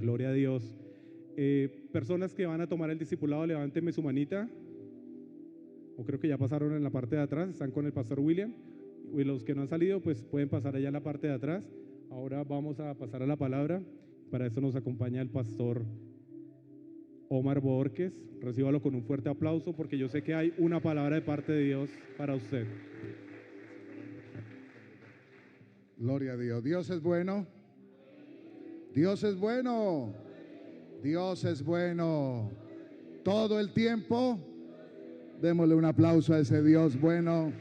Gloria a Dios. Personas que van a tomar el discipulado, levánteme su manita. O creo que ya pasaron en la parte de atrás, están con el pastor William. Y los que no han salido, pues pueden pasar allá en la parte de atrás. Ahora vamos a pasar a la palabra. Para eso nos acompaña el pastor Omar Borges. Recíbalo con un fuerte aplauso porque yo sé que hay una palabra de parte de Dios para usted. Gloria a Dios. Dios es bueno. Dios es bueno. Dios es bueno. Todo el tiempo. Démosle un aplauso a ese Dios bueno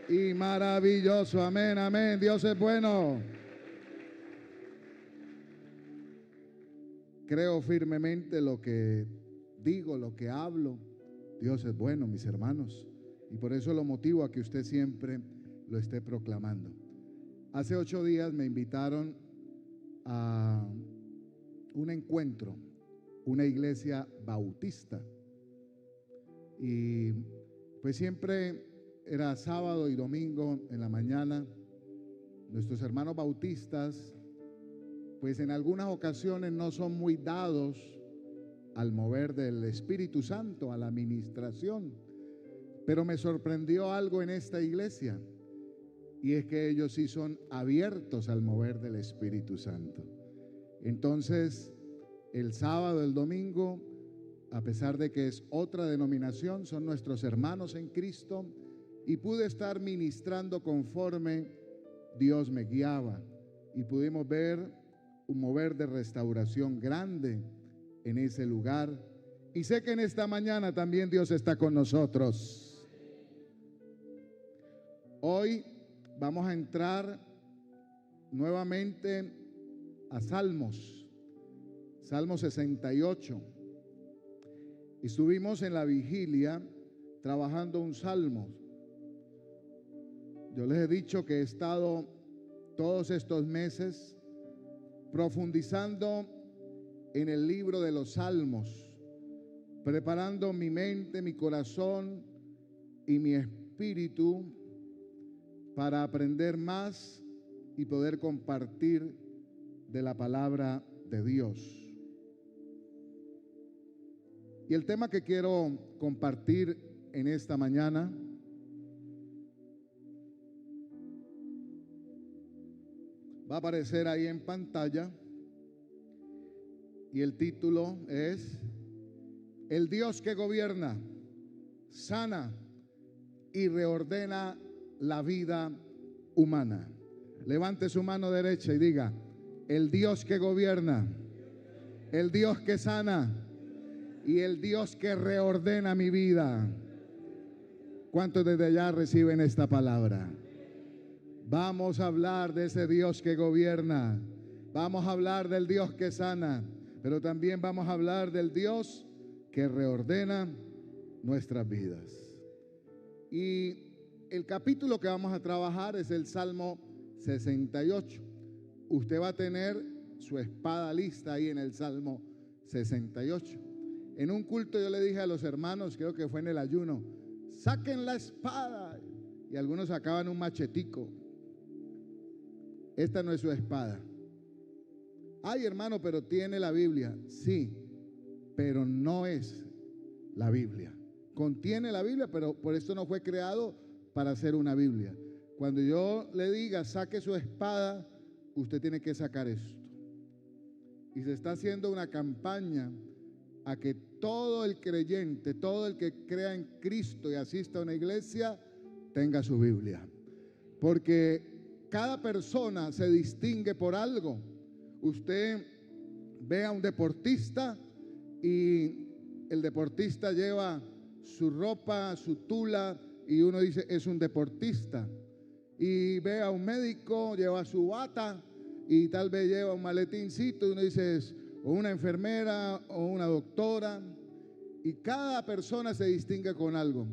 y maravilloso. Amén, amén. Dios es bueno. Creo firmemente lo que digo, lo que hablo. Dios es bueno, mis hermanos. Y por eso lo motivo a que usted siempre lo esté proclamando. Hace 8 días me invitaron a un encuentro, una iglesia bautista. Y pues siempre era sábado y domingo en la mañana. Nuestros hermanos bautistas, pues en algunas ocasiones no son muy dados al mover del Espíritu Santo, a la ministración. Pero me sorprendió algo en esta iglesia, y es que ellos sí son abiertos al mover del Espíritu Santo. Entonces, el sábado, el domingo, a pesar de que es otra denominación, son nuestros hermanos en Cristo, y pude estar ministrando conforme Dios me guiaba, y pudimos ver un mover de restauración grande en ese lugar, y sé que en esta mañana también Dios está con nosotros. Hoy vamos a entrar nuevamente a Salmos, Salmo 68. Estuvimos en la vigilia trabajando un salmo. Yo les he dicho que he estado todos estos meses profundizando en el libro de los salmos, preparando mi mente, mi corazón y mi espíritu para aprender más y poder compartir de la palabra de Dios. Y el tema que quiero compartir en esta mañana va a aparecer ahí en pantalla, y el título es: El Dios que gobierna, sana y reordena la vida humana. Levante su mano derecha y diga: el Dios que gobierna, el Dios que sana y el Dios que reordena mi vida. ¿Cuántos desde allá reciben esta palabra? Vamos a hablar de ese Dios que gobierna, vamos a hablar del Dios que sana, pero también vamos a hablar del Dios que reordena nuestras vidas. Y el capítulo que vamos a trabajar es el Salmo 68. Usted va a tener su espada lista ahí en el Salmo 68. En un culto yo le dije a los hermanos, creo que fue en el ayuno: saquen la espada. Y algunos sacaban un machetico. Esta no es su espada. Ay, hermano, pero tiene la Biblia. Sí, pero no es la Biblia. Contiene la Biblia, pero por eso no fue creado para ser una Biblia. Cuando yo le diga saque su espada, usted tiene que sacar esto. Y se está haciendo una campaña a que todo el creyente, todo el que crea en Cristo y asista a una iglesia, tenga su Biblia. Porque cada persona se distingue por algo. Usted ve a un deportista y el deportista lleva su ropa, su tula, y uno dice es un deportista. Y ve a un médico, lleva su bata y tal vez lleva un maletincito, y uno dice es o una enfermera o una doctora. Y cada persona se distingue con algo.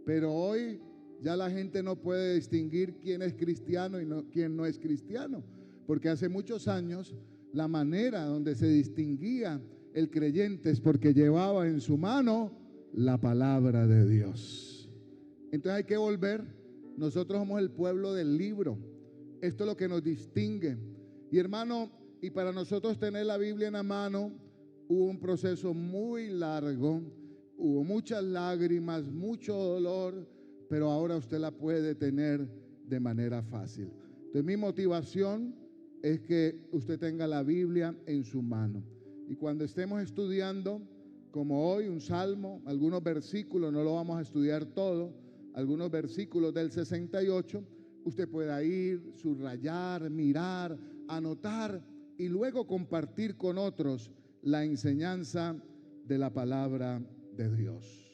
Pero hoy ya la gente no puede distinguir quién es cristiano y quién no es cristiano, porque hace muchos años la manera donde se distinguía el creyente es porque llevaba en su mano la palabra de Dios. Entonces hay que volver. Nosotros somos el pueblo del libro. Esto es lo que nos distingue. Y hermano, Y para nosotros tener la Biblia en la mano, hubo un proceso muy largo, hubo muchas lágrimas, mucho dolor, pero ahora usted la puede tener de manera fácil. Entonces mi motivación es que usted tenga la Biblia en su mano. Y cuando estemos estudiando, como hoy, un salmo, algunos versículos, no lo vamos a estudiar todo, algunos versículos del 68, usted pueda ir, subrayar, mirar, anotar y luego compartir con otros la enseñanza de la palabra de Dios.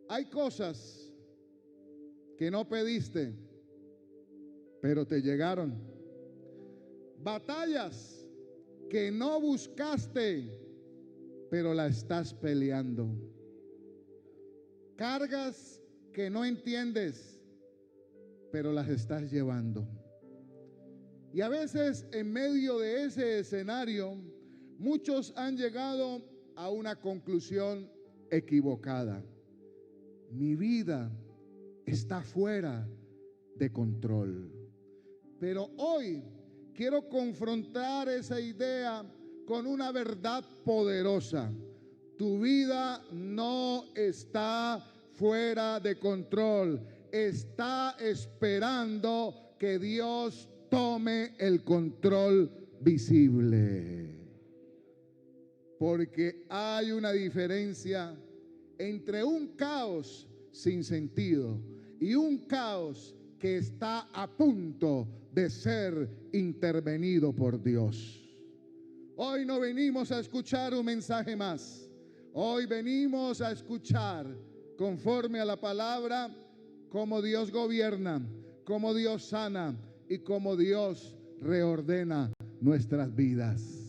Hay cosas que no pediste, pero te llegaron. Batallas que no buscaste, pero la estás peleando. Cargas que no entiendes, pero las estás llevando. Y a veces en medio de ese escenario, muchos han llegado a una conclusión equivocada. Mi vida está fuera de control. Pero hoy quiero confrontar esa idea con una verdad poderosa. Tu vida no está fuera de control. Está esperando que Dios tome el control visible. Porque hay una diferencia entre un caos sin sentido y un caos que está a punto de ser intervenido por Dios. Hoy no venimos a escuchar un mensaje más. Hoy venimos a escuchar, conforme a la palabra, cómo Dios gobierna, cómo Dios sana y cómo Dios reordena nuestras vidas.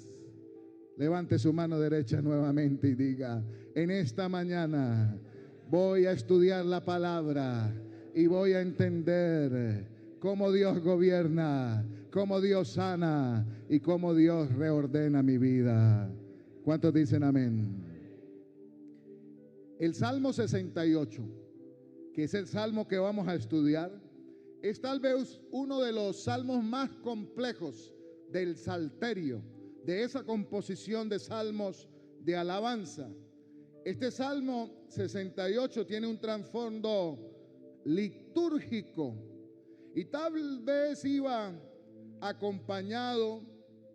Levante su mano derecha nuevamente y diga: en esta mañana voy a estudiar la palabra y voy a entender cómo Dios gobierna, cómo Dios sana y cómo Dios reordena mi vida. ¿Cuántos dicen amén? El Salmo 68, que es el salmo que vamos a estudiar, es tal vez uno de los salmos más complejos del Salterio, de esa composición de salmos de alabanza. Este Salmo 68 tiene un trasfondo litúrgico y tal vez iba acompañado,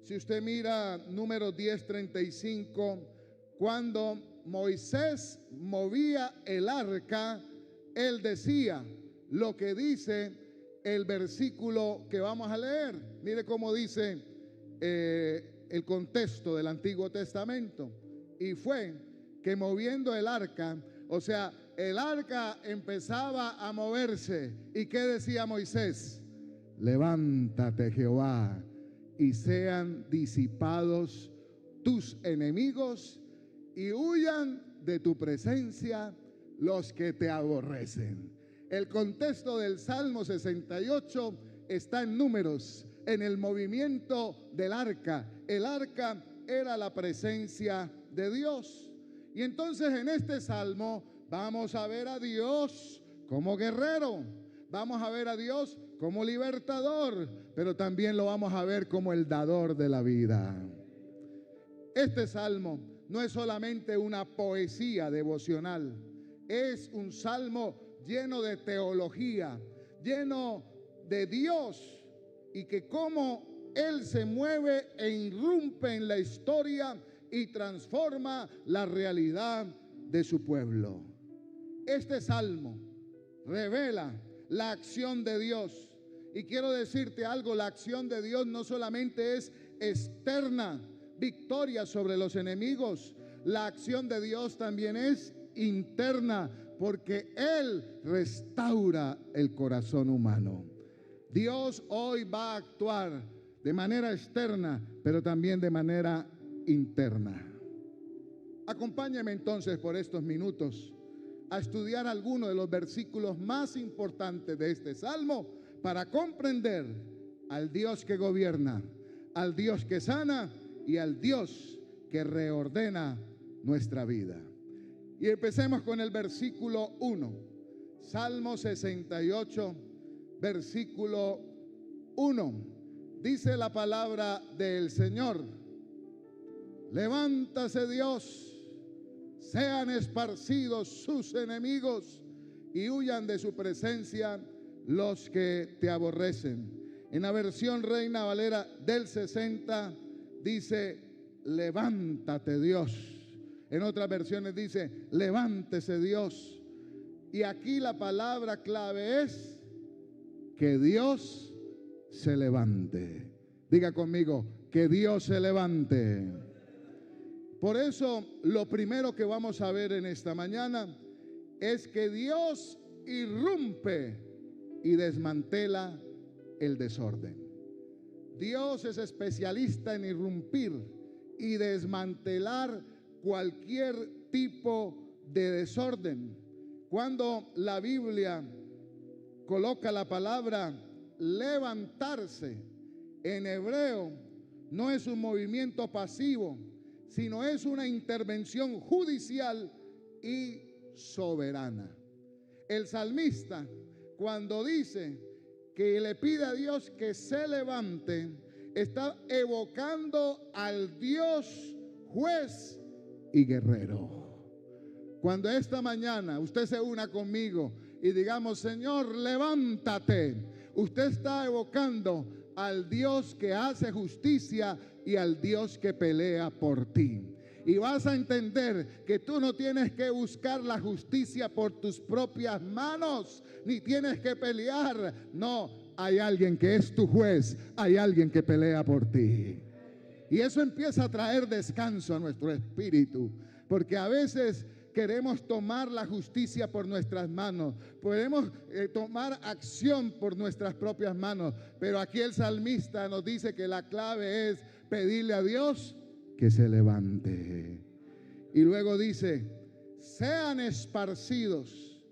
si usted mira Números 10:35, cuando Moisés movía el arca, él decía lo que dice el versículo que vamos a leer. Mire cómo dice el contexto del Antiguo Testamento. Y fue que moviendo el arca, o sea, el arca empezaba a moverse. ¿Y qué decía Moisés? Levántate, Jehová, y sean disipados tus enemigos y huyan de tu presencia los que te aborrecen. El contexto del Salmo 68 está en Números, en el movimiento del arca. El arca era la presencia de Dios. Y entonces en este salmo vamos a ver a Dios como guerrero, vamos a ver a Dios como libertador, pero también lo vamos a ver como el dador de la vida. Este salmo no es solamente una poesía devocional, es un salmo lleno de teología, lleno de Dios, y que cómo Él se mueve e irrumpe en la historia y transforma la realidad de su pueblo. Este salmo revela la acción de Dios. Y quiero decirte algo, la acción de Dios no solamente es externa, victoria sobre los enemigos, la acción de Dios también es interna, porque Él restaura el corazón humano. Dios hoy va a actuar de manera externa, pero también de manera interna. Acompáñame entonces por estos minutos a estudiar algunos de los versículos más importantes de este salmo para comprender al Dios que gobierna, al Dios que sana y al Dios que reordena nuestra vida. Y empecemos con el versículo 1. Salmo 68, versículo 1. Dice la palabra del Señor: levántase Dios, sean esparcidos sus enemigos y huyan de su presencia los que te aborrecen. En la versión Reina Valera del 60 dice: levántate Dios. En otras versiones dice: levántese Dios. Y aquí la palabra clave es que Dios se levante. Diga conmigo: que Dios se levante. Por eso lo primero que vamos a ver en esta mañana es que Dios irrumpe y desmantela el desorden. Dios es especialista en irrumpir y desmantelar cualquier tipo de desorden. Cuando la Biblia coloca la palabra levantarse, en hebreo no es un movimiento pasivo, sino es una intervención judicial y soberana. El salmista, cuando dice que le pide a Dios que se levante, está evocando al Dios juez y guerrero. Cuando esta mañana usted se una conmigo y digamos: Señor, levántate, usted está evocando al Dios que hace justicia y al Dios que pelea por ti. Y vas a entender que tú no tienes que buscar la justicia por tus propias manos, ni tienes que pelear. No, hay alguien que es tu juez, hay alguien que pelea por ti. Y eso empieza a traer descanso a nuestro espíritu, porque a veces queremos tomar la justicia por nuestras manos, podemos tomar acción por nuestras propias manos, pero aquí el salmista nos dice que la clave es pedirle a Dios que se levante. Y luego dice: sean esparcidos.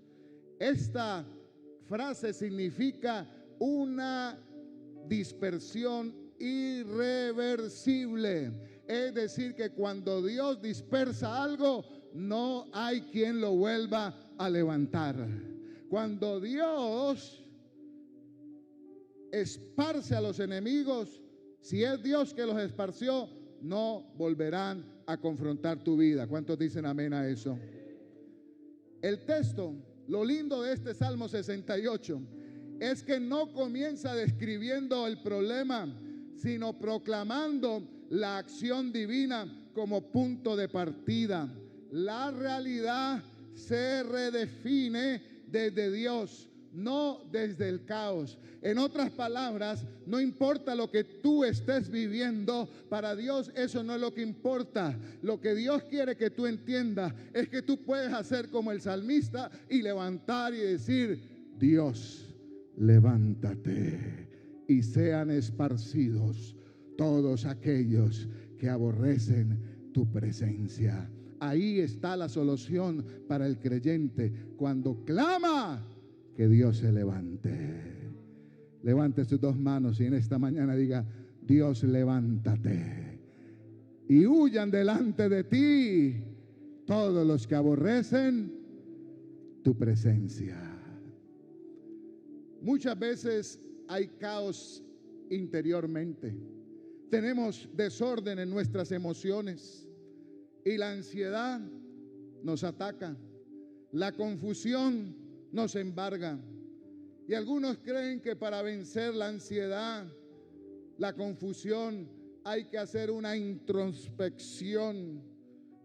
Esta frase significa una dispersión irreversible. Es decir, que cuando Dios dispersa algo, no hay quien lo vuelva a levantar. Cuando Dios esparce a los enemigos, si es Dios que los esparció, no volverán a confrontar tu vida. ¿Cuántos dicen amén a eso? El texto, lo lindo de este Salmo 68, es que no comienza describiendo el problema, sino proclamando la acción divina como punto de partida. La realidad se redefine desde Dios, no desde el caos. En otras palabras, no importa lo que tú estés viviendo, para Dios eso no es lo que importa. Lo que Dios quiere que tú entiendas es que tú puedes hacer como el salmista y levantar y decir: Dios, levántate y sean esparcidos todos aquellos que aborrecen tu presencia. Ahí está la solución para el creyente cuando clama que Dios se levante. Levante sus dos manos y en esta mañana diga: Dios, levántate y huyan delante de ti todos los que aborrecen tu presencia. Muchas veces hay caos interiormente. Tenemos desorden en nuestras emociones y la ansiedad nos ataca. La confusión nos embarga. Y algunos creen que para vencer la ansiedad, la confusión, hay que hacer una introspección.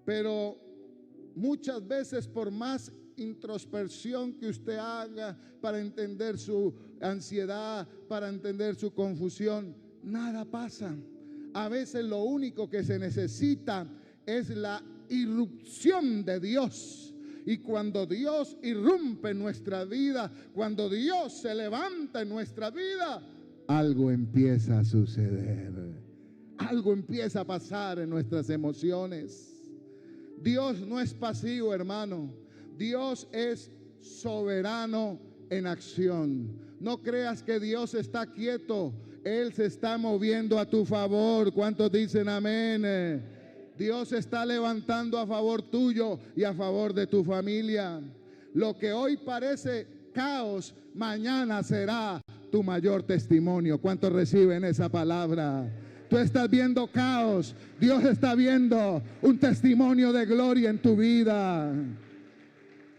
Pero muchas veces, por más introspección que usted haga para entender su ansiedad, para entender su confusión, nada pasa. A veces lo único que se necesita es la irrupción de Dios. Y cuando Dios irrumpe en nuestra vida, cuando Dios se levanta en nuestra vida, algo empieza a suceder. Algo empieza a pasar en nuestras emociones. Dios no es pasivo, hermano. Dios es soberano en acción. No creas que Dios está quieto. Él se está moviendo a tu favor. ¿Cuántos dicen amén? Dios está levantando a favor tuyo y a favor de tu familia. Lo que hoy parece caos, mañana será tu mayor testimonio. ¿Cuántos reciben esa palabra? Tú estás viendo caos, Dios está viendo un testimonio de gloria en tu vida.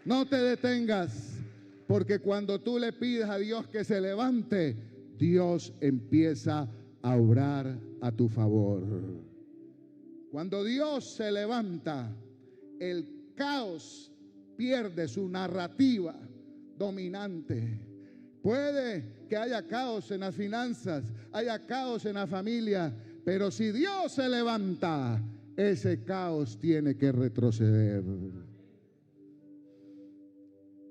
No te detengas, porque cuando tú le pides a Dios que se levante, Dios empieza a obrar a tu favor. Cuando Dios se levanta, el caos pierde su narrativa dominante. Puede que haya caos en las finanzas, haya caos en la familia, pero si Dios se levanta, ese caos tiene que retroceder.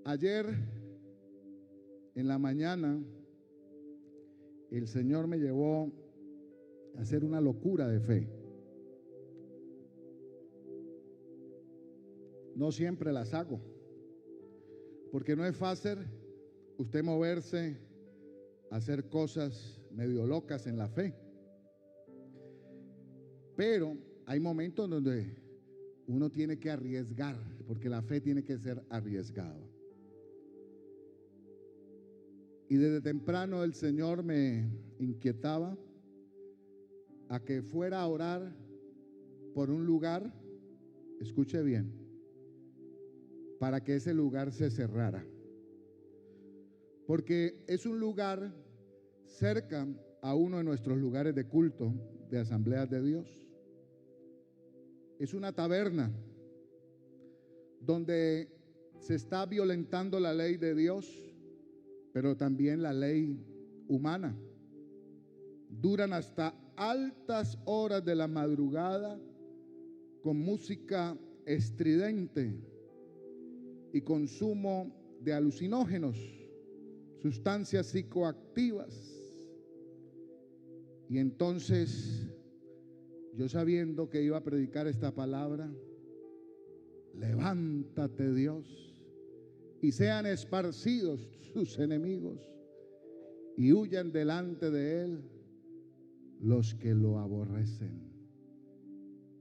Ayer en la mañana el Señor me llevó a hacer una locura de fe. No siempre las hago, porque no es fácil usted moverse a hacer cosas medio locas en la fe. Pero hay momentos donde uno tiene que arriesgar, porque la fe tiene que ser arriesgada. Y desde temprano el Señor me inquietaba a que fuera a orar por un lugar, escuche bien, para que ese lugar se cerrara. Porque es un lugar cerca a uno de nuestros lugares de culto, de asambleas de Dios. Es una taberna donde se está violentando la ley de Dios, pero también la ley humana. Duran hasta altas horas de la madrugada con música estridente y consumo de alucinógenos, sustancias psicoactivas. Y entonces, yo sabiendo que iba a predicar esta palabra, levántate Dios, y sean esparcidos sus enemigos, y huyan delante de él los que lo aborrecen.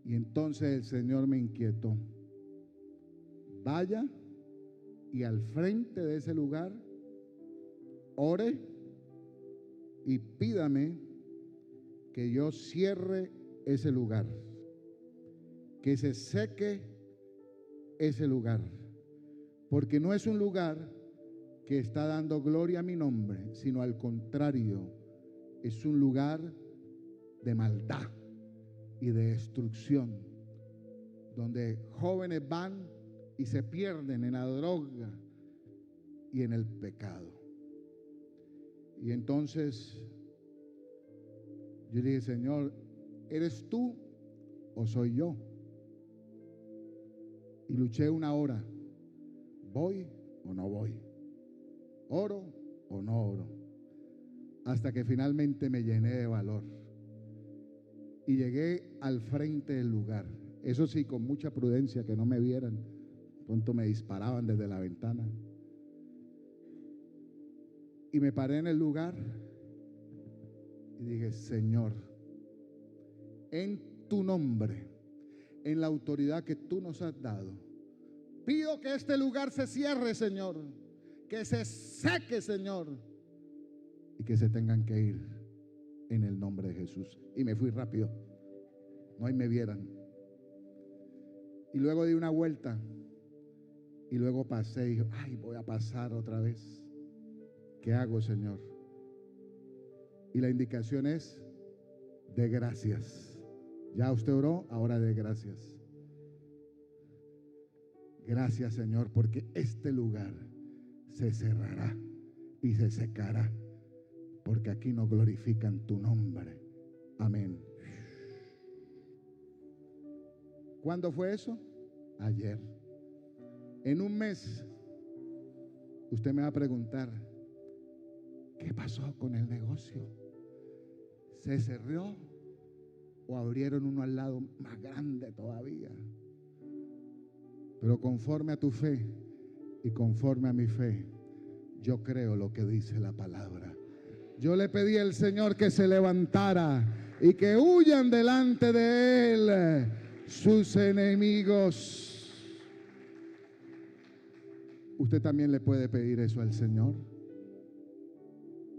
Y entonces el Señor me inquietó: vaya y al frente de ese lugar ore y pídame que yo cierre ese lugar, que se seque ese lugar, porque no es un lugar que está dando gloria a mi nombre, sino al contrario, es un lugar de maldad y de destrucción, donde jóvenes van y se pierden en la droga y en el pecado. Y entonces yo dije: Señor, ¿eres tú o soy yo? Y luché una hora: ¿voy o no voy? ¿Oro o no oro? Hasta que finalmente me llené de valor y llegué al frente del lugar. Eso sí, con mucha prudencia, que no me vieran. Pronto me disparaban desde la ventana. Y me paré en el lugar y dije: Señor, en tu nombre, en la autoridad que tú nos has dado, pido que este lugar se cierre, Señor, que se seque, Señor, y que se tengan que ir en el nombre de Jesús. Y me fui rápido, no ahí me vieran. Y luego di una vuelta y luego pasé y dije: ay, voy a pasar otra vez. ¿Qué hago, Señor? Y la indicación es: de gracias. Ya usted oró, ahora de gracias. Gracias, Señor, porque este lugar se cerrará y se secará, porque aquí no glorifican tu nombre. Amén. ¿Cuándo fue eso? Ayer. En un mes, usted me va a preguntar: ¿qué pasó con el negocio? ¿Se cerró o abrieron uno al lado más grande todavía? Pero conforme a tu fe y conforme a mi fe, yo creo lo que dice la palabra. Yo le pedí al Señor que se levantara y que huyan delante de él sus enemigos. Usted también le puede pedir eso al Señor.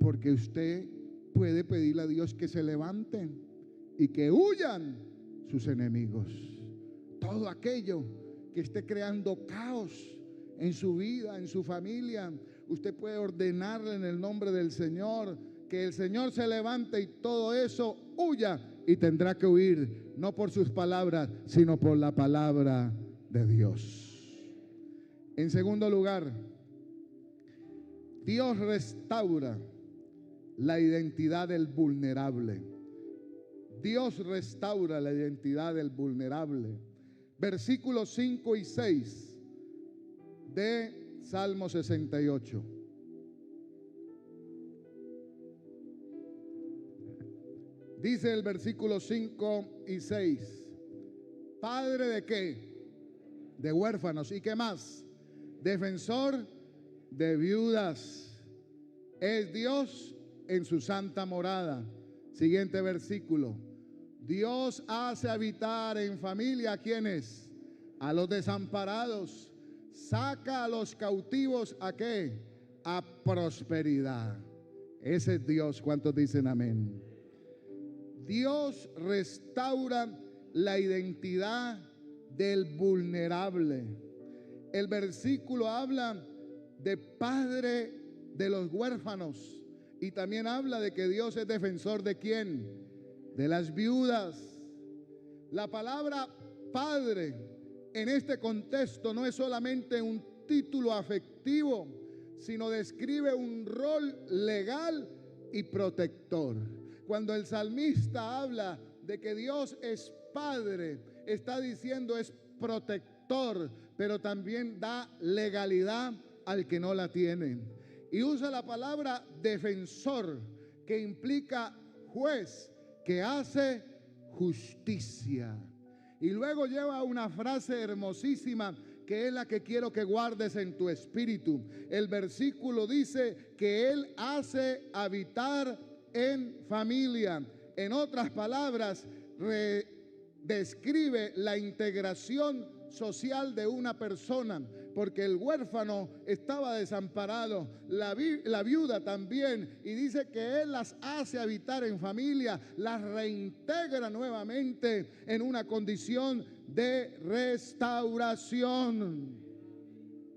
porque usted puede pedirle a Dios que se levanten y que huyan sus enemigos. Todo aquello que esté creando caos en su vida, en su familia, usted puede ordenarle en el nombre del Señor que el Señor se levante y todo eso huya, y tendrá que huir no por sus palabras, sino por la palabra de Dios. En segundo lugar, Dios restaura la identidad del vulnerable. Dios restaura la identidad del vulnerable. Versículos 5 y 6 de Salmo 68. Dice el versículo 5 y 6. ¿Padre de qué? De huérfanos. ¿Y qué más? Defensor de viudas. Es Dios en su santa morada. Siguiente versículo. Dios hace habitar en familia ¿a quiénes? A los desamparados. Saca a los cautivos ¿a qué? A prosperidad. Ese es Dios. ¿Cuántos dicen amén? Dios restaura la identidad del vulnerable. El versículo habla de padre de los huérfanos y también habla de que Dios es defensor de ¿quién? De las viudas. La palabra padre en este contexto no es solamente un título afectivo, sino describe un rol legal y protector. Cuando el salmista habla de que Dios es padre, está diciendo es protector, pero también da legalidad al que no la tiene. Y usa la palabra defensor, que implica juez, que hace justicia. Y luego lleva una frase hermosísima, que es la que quiero que guardes en tu espíritu. El versículo dice que Él hace habitar en familia. En otras palabras, describe la integración social de una persona, porque el huérfano estaba desamparado, la viuda también, y dice que Él las hace habitar en familia, las reintegra nuevamente en una condición de restauración,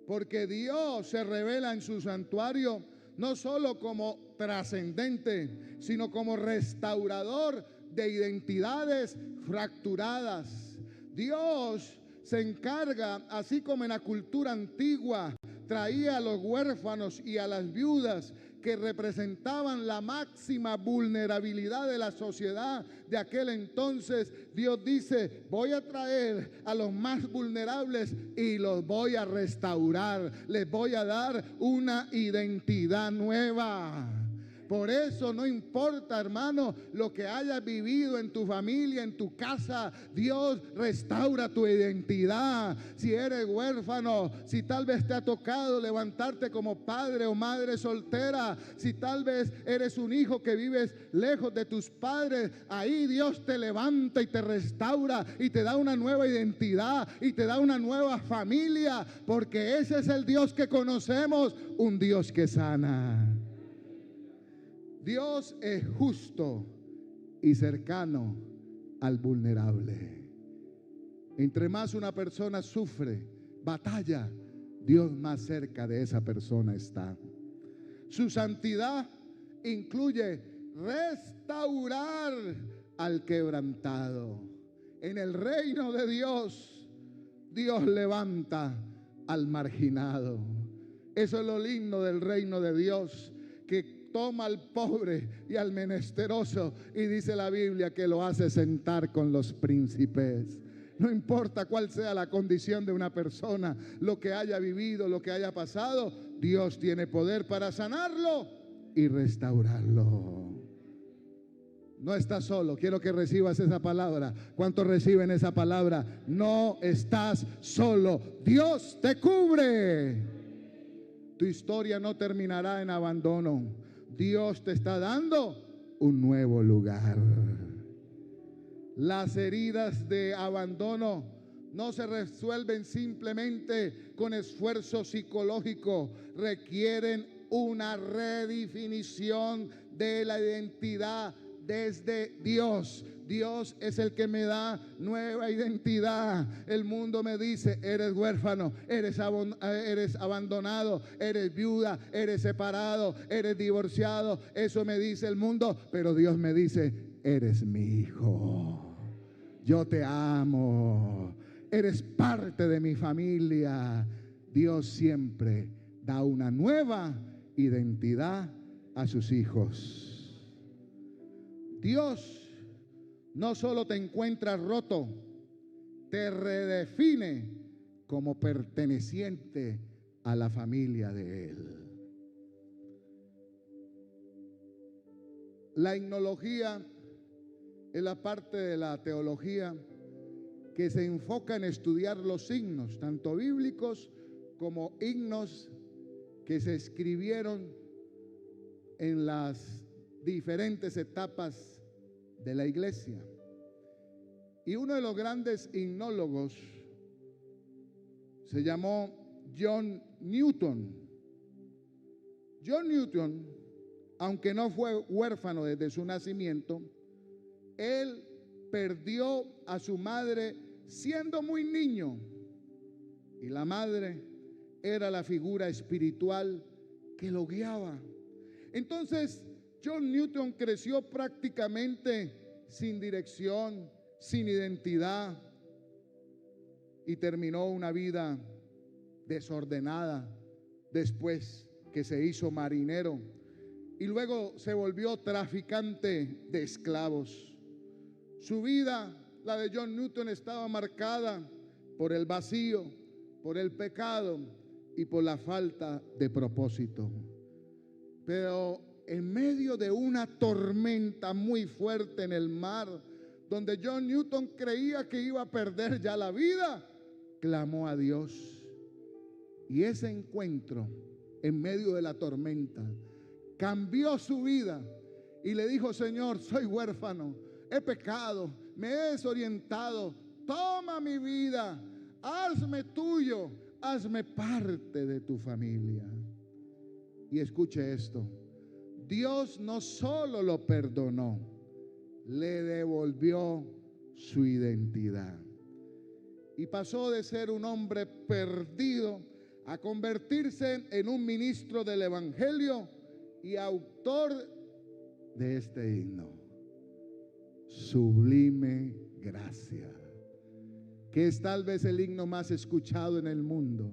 porque Dios se revela en su santuario no solo como trascendente, sino como restaurador de identidades fracturadas. Dios se encarga, así como en la cultura antigua traía a los huérfanos y a las viudas, que representaban la máxima vulnerabilidad de la sociedad de aquel entonces. Dios dice: voy a traer a los más vulnerables y los voy a restaurar, les voy a dar una identidad nueva. Por eso no importa, hermano, lo que hayas vivido en tu familia, en tu casa, Dios restaura tu identidad. Si eres huérfano, si tal vez te ha tocado levantarte como padre o madre soltera, si tal vez eres un hijo que vives lejos de tus padres, ahí Dios te levanta y te restaura y te da una nueva identidad y te da una nueva familia, porque ese es el Dios que conocemos, un Dios que sana. Dios es justo y cercano al vulnerable. Entre más una persona sufre, batalla, Dios más cerca de esa persona está. Su santidad incluye restaurar al quebrantado. En el reino de Dios, Dios levanta al marginado. Eso es lo lindo del reino de Dios, que toma al pobre y al menesteroso, y dice la Biblia que lo hace sentar con los príncipes. No importa cuál sea la condición de una persona, lo que haya vivido, lo que haya pasado, Dios tiene poder para sanarlo y restaurarlo. No estás solo. Quiero que recibas esa palabra. ¿Cuántos reciben esa palabra? No estás solo. Dios te cubre. Tu historia no terminará en abandono. Dios te está dando un nuevo lugar. Las heridas de abandono no se resuelven simplemente con esfuerzo psicológico, requieren una redefinición de la identidad desde Dios. Dios es el que me da nueva identidad. El mundo me dice, eres huérfano, eres abandonado, eres viuda, eres separado, eres divorciado. Eso me dice el mundo, pero Dios me dice, eres mi hijo. Yo te amo. Eres parte de mi familia. Dios siempre da una nueva identidad a sus hijos. Dios no solo te encuentra roto, te redefine como perteneciente a la familia de Él. La gnología es la parte de la teología que se enfoca en estudiar los signos, tanto bíblicos como himnos que se escribieron en las diferentes etapas de la iglesia. Y uno de los grandes himnólogos se llamó John Newton. John Newton, aunque no fue huérfano desde su nacimiento, él perdió a su madre siendo muy niño, y la madre era la figura espiritual que lo guiaba. Entonces John Newton creció prácticamente sin dirección, sin identidad, y terminó una vida desordenada después que se hizo marinero y luego se volvió traficante de esclavos. Su vida, la de John Newton, estaba marcada por el vacío, por el pecado y por la falta de propósito. Pero en medio de una tormenta muy fuerte en el mar, donde John Newton creía que iba a perder ya la vida, clamó a Dios. Y ese encuentro en medio de la tormenta cambió su vida y le dijo: Señor, soy huérfano, he pecado, me he desorientado, toma mi vida, hazme tuyo, hazme parte de tu familia. Y escuche esto: Dios no solo lo perdonó, le devolvió su identidad. Y pasó de ser un hombre perdido a convertirse en un ministro del Evangelio y autor de este himno, Sublime Gracia, que es tal vez el himno más escuchado en el mundo.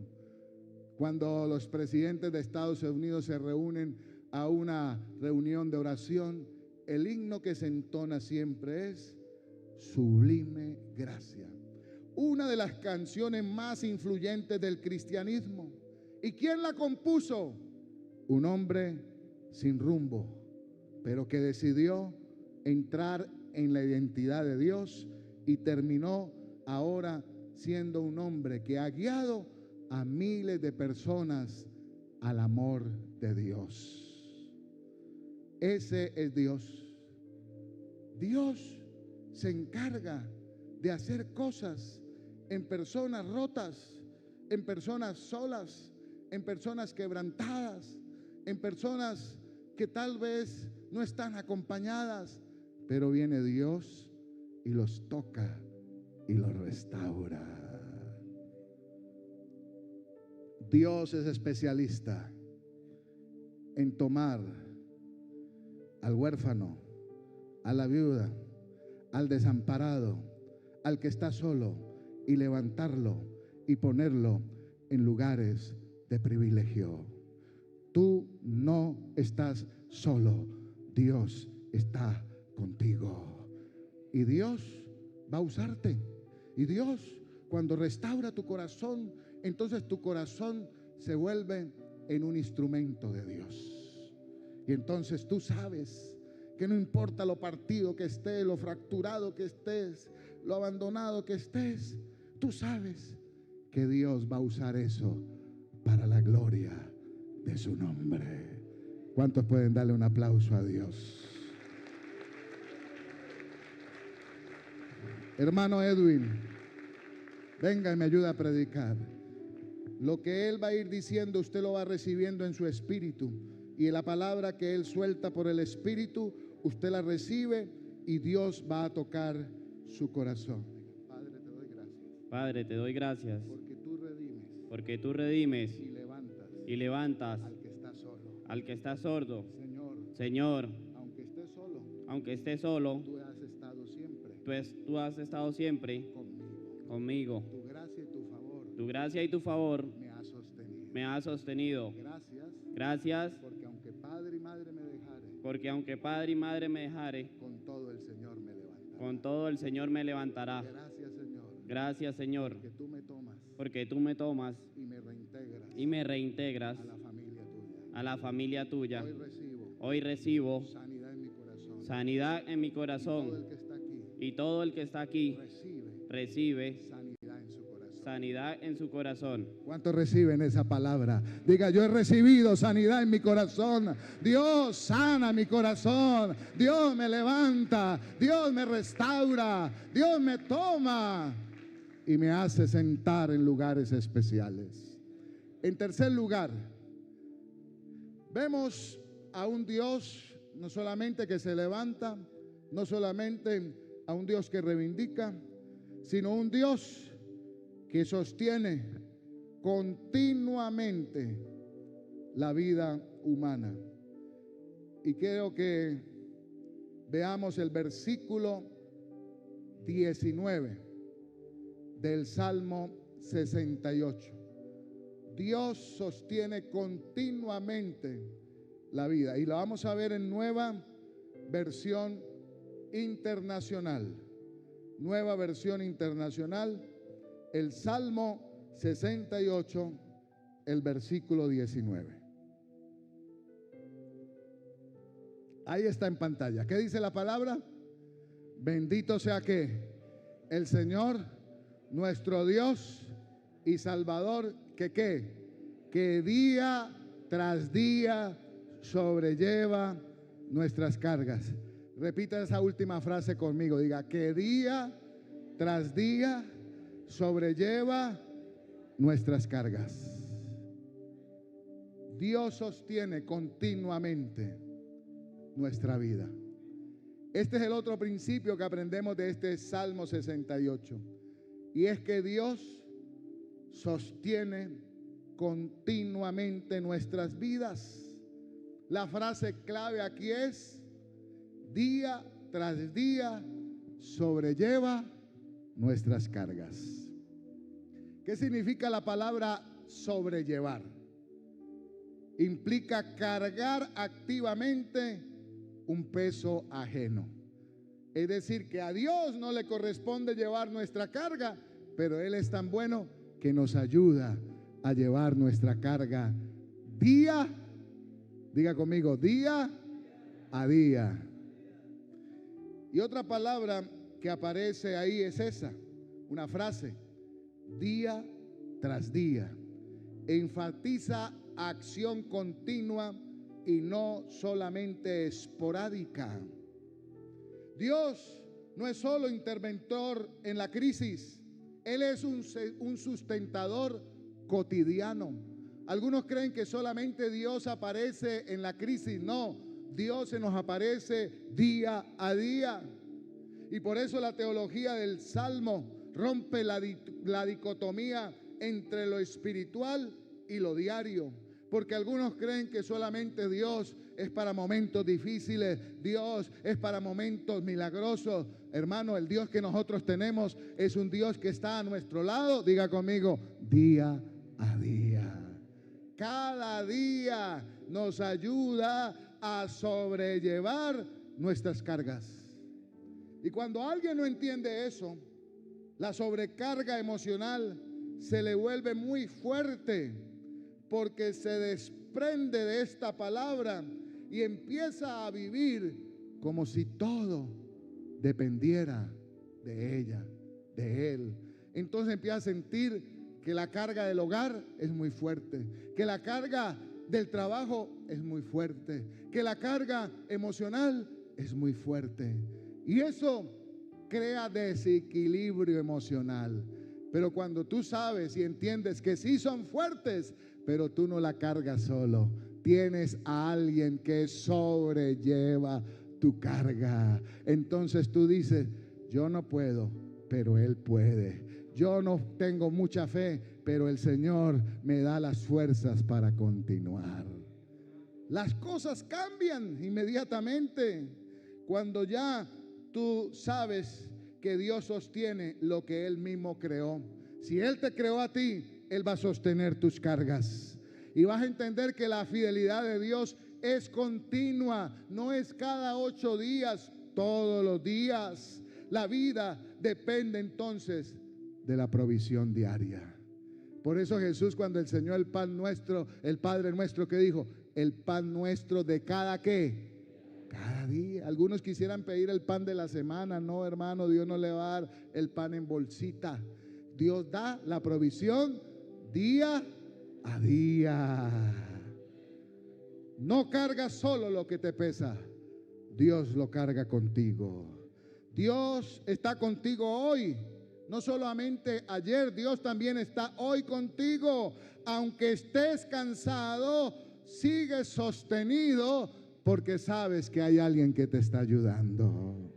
Cuando los presidentes de Estados Unidos se reúnen a una reunión de oración, el himno que se entona siempre es Sublime Gracia, una de las canciones más influyentes del cristianismo. ¿Y quién la compuso? Un hombre sin rumbo, pero que decidió entrar en la identidad de Dios y terminó ahora siendo un hombre que ha guiado a miles de personas al amor de Dios. Ese es Dios. Dios se encarga de hacer cosas en personas rotas, en personas solas, en personas quebrantadas, en personas que tal vez no están acompañadas, pero viene Dios y los toca y los restaura. Dios es especialista en tomar al huérfano, a la viuda, al desamparado, al que está solo, y levantarlo y ponerlo en lugares de privilegio. Tú no estás solo, Dios está contigo. Y Dios va a usarte. Y Dios, cuando restaura tu corazón, entonces tu corazón se vuelve en un instrumento de Dios. Y entonces tú sabes que no importa lo partido que estés, lo fracturado que estés, lo abandonado que estés, tú sabes que Dios va a usar eso para la gloria de su nombre. ¿Cuántos pueden darle un aplauso a Dios? Hermano Edwin, venga y me ayuda a predicar. Lo que Él va a ir diciendo, usted lo va recibiendo en su espíritu. Y la palabra que Él suelta por el espíritu, usted la recibe y Dios va a tocar su corazón. Padre, te doy gracias. Padre, te doy gracias Porque tú redimes y levantas al que está solo. al que está sordo. Señor, Señor, aunque esté solo, tú has estado siempre tú has estado siempre conmigo. conmigo. Tu gracia y tu favor Me ha sostenido. me ha sostenido. Gracias, Gracias, porque aunque padre y madre me dejare, porque aunque padre y madre me dejare, con todo el Señor me levantará. con todo el Señor me levantará. Gracias, Señor. Gracias, Señor, Que tú me tomas porque tú me tomas y me reintegras y me reintegras a la familia tuya. a la familia tuya. Hoy recibo Hoy recibo sanidad en mi corazón. sanidad en mi corazón, Y todo el que está aquí y todo el que está aquí recibe recibe sanidad en su corazón. sanidad en su corazón. ¿Cuántos reciben esa palabra? Diga, yo he recibido sanidad en mi corazón. Dios sana mi corazón. Dios me levanta. Dios me restaura. Dios me toma y me hace sentar en lugares especiales. En tercer lugar, vemos a un Dios no solamente que se levanta, no solamente a un Dios que reivindica, sino un Dios que sostiene continuamente la vida humana. Y quiero que veamos el versículo 19 del Salmo 68. Dios sostiene continuamente la vida. Y la vamos a ver en nueva versión internacional. Nueva versión internacional. El Salmo 68, el versículo 19. Ahí está en pantalla. ¿Qué dice la palabra? Bendito sea que el Señor, nuestro Dios y Salvador, que día tras día sobrelleva nuestras cargas. Repita esa última frase conmigo. Diga, que día tras día sobrelleva nuestras cargas. Dios sostiene continuamente nuestra vida. Este es el otro principio que aprendemos de este Salmo 68. Y es que Dios sostiene continuamente nuestras vidas. La frase clave aquí es: día tras día sobrelleva nuestras cargas. ¿Qué significa la palabra sobrellevar? Implica cargar activamente un peso ajeno. Es decir, que a Dios no le corresponde llevar nuestra carga, pero Él es tan bueno que nos ayuda a llevar nuestra carga día, diga conmigo, día a día. Y otra palabra que aparece ahí es esa, una frase: día tras día. Enfatiza acción continua y no solamente esporádica. Dios no es solo interventor en la crisis, Él es un sustentador cotidiano. Algunos creen que solamente Dios aparece en la crisis. No, Dios se nos aparece día a día. Y por eso la teología del Salmo rompe la dicotomía entre lo espiritual y lo diario. Porque algunos creen que solamente Dios es para momentos difíciles, Dios es para momentos milagrosos. Hermano, el Dios que nosotros tenemos es un Dios que está a nuestro lado, diga conmigo, día a día. Cada día nos ayuda a sobrellevar nuestras cargas. Y cuando alguien no entiende eso, la sobrecarga emocional se le vuelve muy fuerte, porque se desprende de esta palabra y empieza a vivir como si todo dependiera de ella, de él. Entonces empieza a sentir que la carga del hogar es muy fuerte, que la carga del trabajo es muy fuerte, que la carga emocional es muy fuerte. Y eso crea desequilibrio emocional. Pero cuando tú sabes y entiendes que sí son fuertes, pero tú no la cargas solo, tienes a alguien que sobrelleva tu carga. Entonces tú dices, yo no puedo, pero Él puede. Yo no tengo mucha fe, pero el Señor me da las fuerzas para continuar. Las cosas cambian inmediatamente cuando ya tú sabes que Dios sostiene lo que Él mismo creó. Si Él te creó a ti, Él va a sostener tus cargas. Y vas a entender que la fidelidad de Dios es continua, no es cada 8 días, todos los días. La vida depende entonces de la provisión diaria. Por eso Jesús, cuando enseñó el pan nuestro, el Padre nuestro, ¿qué dijo? El pan nuestro de cada ¿qué? Cada día. Algunos quisieran pedir el pan de la semana. No, hermano, Dios no le va a dar el pan en bolsita. Dios da la provisión día a día. No cargas solo lo que te pesa, Dios lo carga contigo. Dios está contigo hoy. No solamente ayer, Dios también está hoy contigo. Aunque estés cansado, sigues sostenido porque sabes que hay alguien que te está ayudando.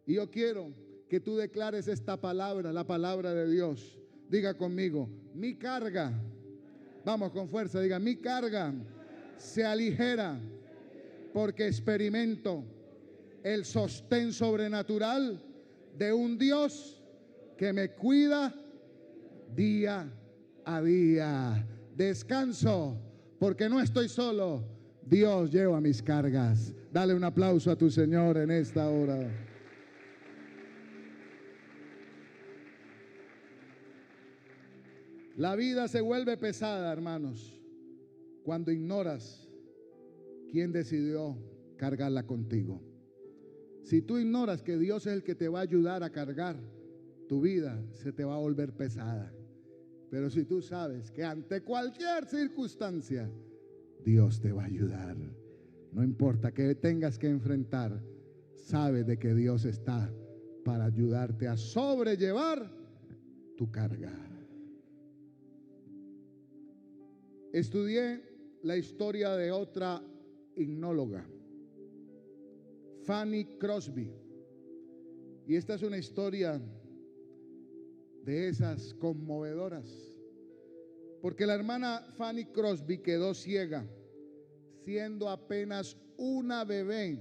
Y yo quiero que tú declares esta palabra, la palabra de Dios. Diga conmigo, mi carga, vamos con fuerza, diga, mi carga se aligera porque experimento el sostén sobrenatural de un Dios que me cuida día a día. Descanso porque no estoy solo. Dios lleva mis cargas. Dale un aplauso a tu Señor en esta hora. La vida se vuelve pesada, hermanos, cuando ignoras quién decidió cargarla contigo. Si tú ignoras que Dios es el que te va a ayudar a cargar, tu vida se te va a volver pesada. Pero si tú sabes que ante cualquier circunstancia, Dios te va a ayudar. No importa que tengas que enfrentar, sabes de que Dios está para ayudarte a sobrellevar tu carga. Estudié la historia de otra hipnóloga, Fanny Crosby. Y esta es una historia de esas conmovedoras, porque la hermana Fanny Crosby quedó ciega siendo apenas una bebé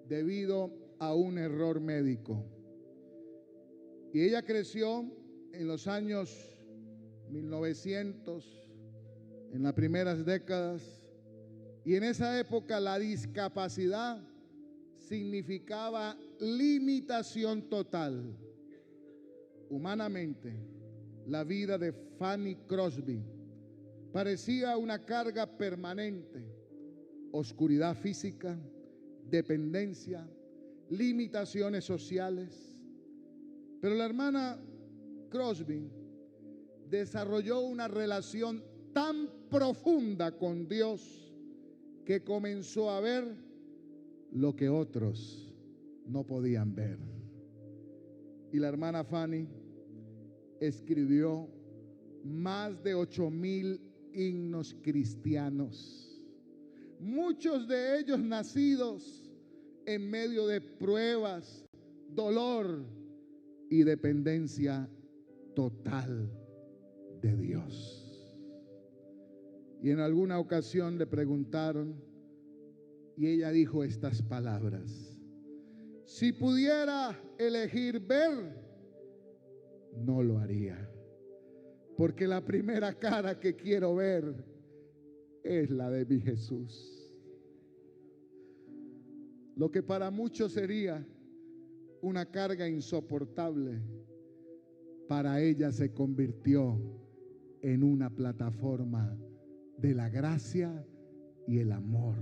debido a un error médico. Y ella creció en los años 1900, en las primeras décadas, y en esa época la discapacidad significaba limitación total. Humanamente, la vida de Fanny Crosby parecía una carga permanente: oscuridad física, dependencia, limitaciones sociales. Pero la hermana Crosby desarrolló una relación tan profunda con Dios que comenzó a ver lo que otros no podían ver. Y la hermana Fanny escribió más de 8,000 himnos cristianos, muchos de ellos nacidos en medio de pruebas, dolor y dependencia total de Dios. Y en alguna ocasión le preguntaron y ella dijo estas palabras: si pudiera elegir ver, no lo haría, porque la primera cara que quiero ver es la de mi Jesús. Lo que para muchos sería una carga insoportable, para ella se convirtió en una plataforma de la gracia y el amor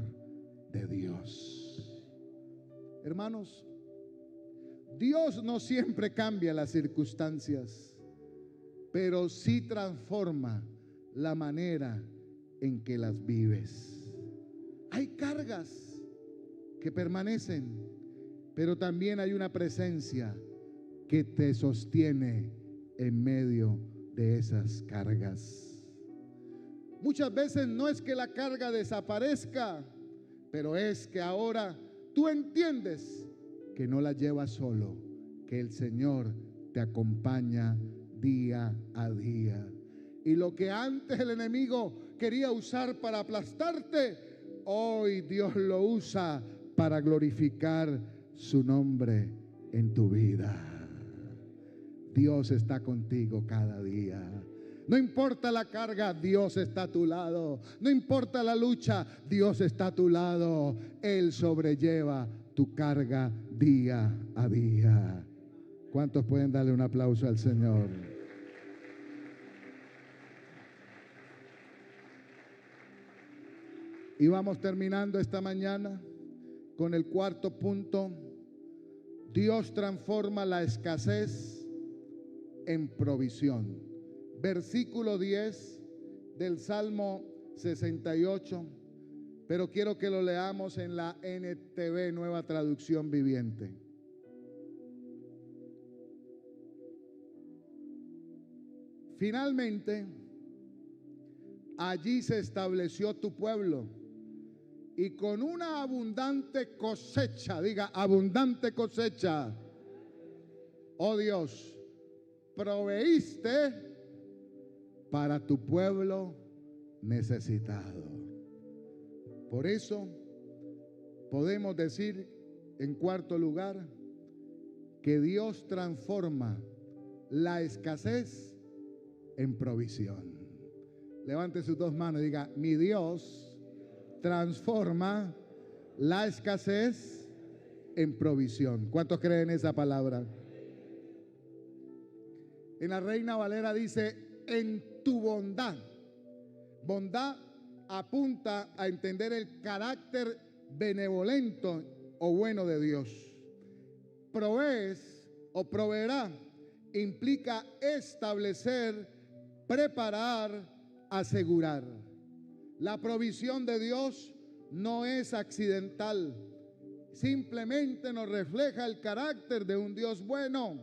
de Dios. Hermanos, Dios no siempre cambia las circunstancias, pero sí transforma la manera en que las vives. Hay cargas que permanecen, pero también hay una presencia que te sostiene en medio de esas cargas. Muchas veces no es que la carga desaparezca, pero es que ahora tú entiendes que no la llevas solo, que el Señor te acompaña día a día. Y lo que antes el enemigo quería usar para aplastarte, hoy Dios lo usa para glorificar su nombre en tu vida. Dios está contigo cada día. No importa la carga, Dios está a tu lado. No importa la lucha, Dios está a tu lado. Él sobrelleva tu carga día a día. ¿Cuántos pueden darle un aplauso al Señor? Y vamos terminando esta mañana con el cuarto punto. Dios transforma la escasez en provisión. Versículo 10 del Salmo 68, pero quiero que lo leamos en la NTV, Nueva Traducción Viviente. Finalmente, allí se estableció tu pueblo, y con una abundante cosecha, diga abundante cosecha, oh Dios, proveíste para tu pueblo necesitado. Por eso podemos decir, en cuarto lugar, que Dios transforma la escasez en provisión. Levante sus dos manos y diga: mi Dios transforma la escasez en provisión. ¿Cuántos creen esa palabra? En la Reina Valera dice: en tu bondad. Bondad apunta a entender el carácter benevolente o bueno de Dios. Provees o proveerá implica establecer, preparar, asegurar. La provisión de Dios no es accidental, simplemente nos refleja el carácter de un Dios bueno.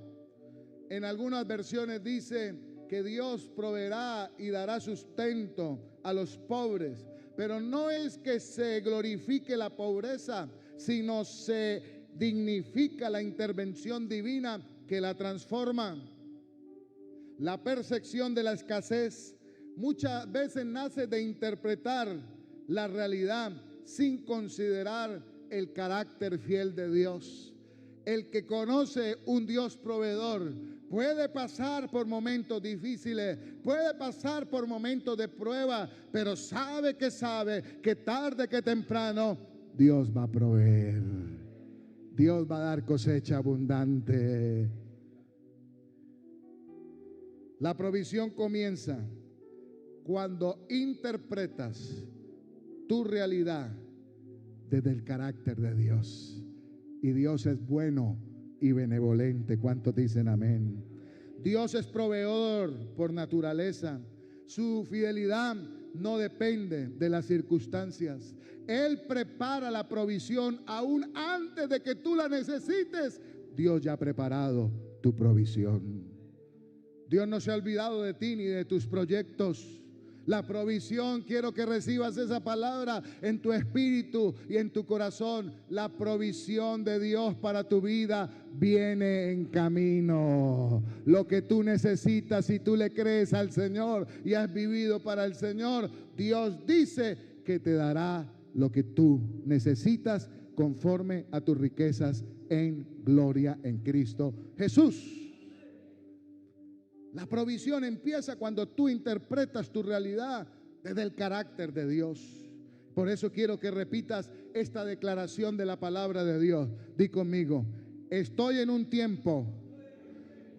En algunas versiones dice que Dios proveerá y dará sustento a los pobres, pero no es que se glorifique la pobreza, sino se dignifica la intervención divina que la transforma. La percepción de la escasez muchas veces nace de interpretar la realidad sin considerar el carácter fiel de Dios. El que conoce un Dios proveedor puede pasar por momentos difíciles, puede pasar por momentos de prueba, pero sabe que tarde que temprano Dios va a proveer. Dios va a dar cosecha abundante. La provisión comienza cuando interpretas tu realidad desde el carácter de Dios. Y Dios es bueno y benevolente. ¿Cuántos dicen amén? Dios es proveedor por naturaleza. Su fidelidad no depende de las circunstancias. Él prepara la provisión aún antes de que tú la necesites. Dios ya ha preparado tu provisión. Dios no se ha olvidado de ti ni de tus proyectos. La provisión, quiero que recibas esa palabra en tu espíritu y en tu corazón. La provisión de Dios para tu vida viene en camino. Lo que tú necesitas, si tú le crees al Señor y has vivido para el Señor, Dios dice que te dará lo que tú necesitas conforme a tus riquezas en gloria en Cristo Jesús. La provisión empieza cuando tú interpretas tu realidad desde el carácter de Dios. Por eso quiero que repitas esta declaración de la palabra de Dios. Di conmigo: estoy en un tiempo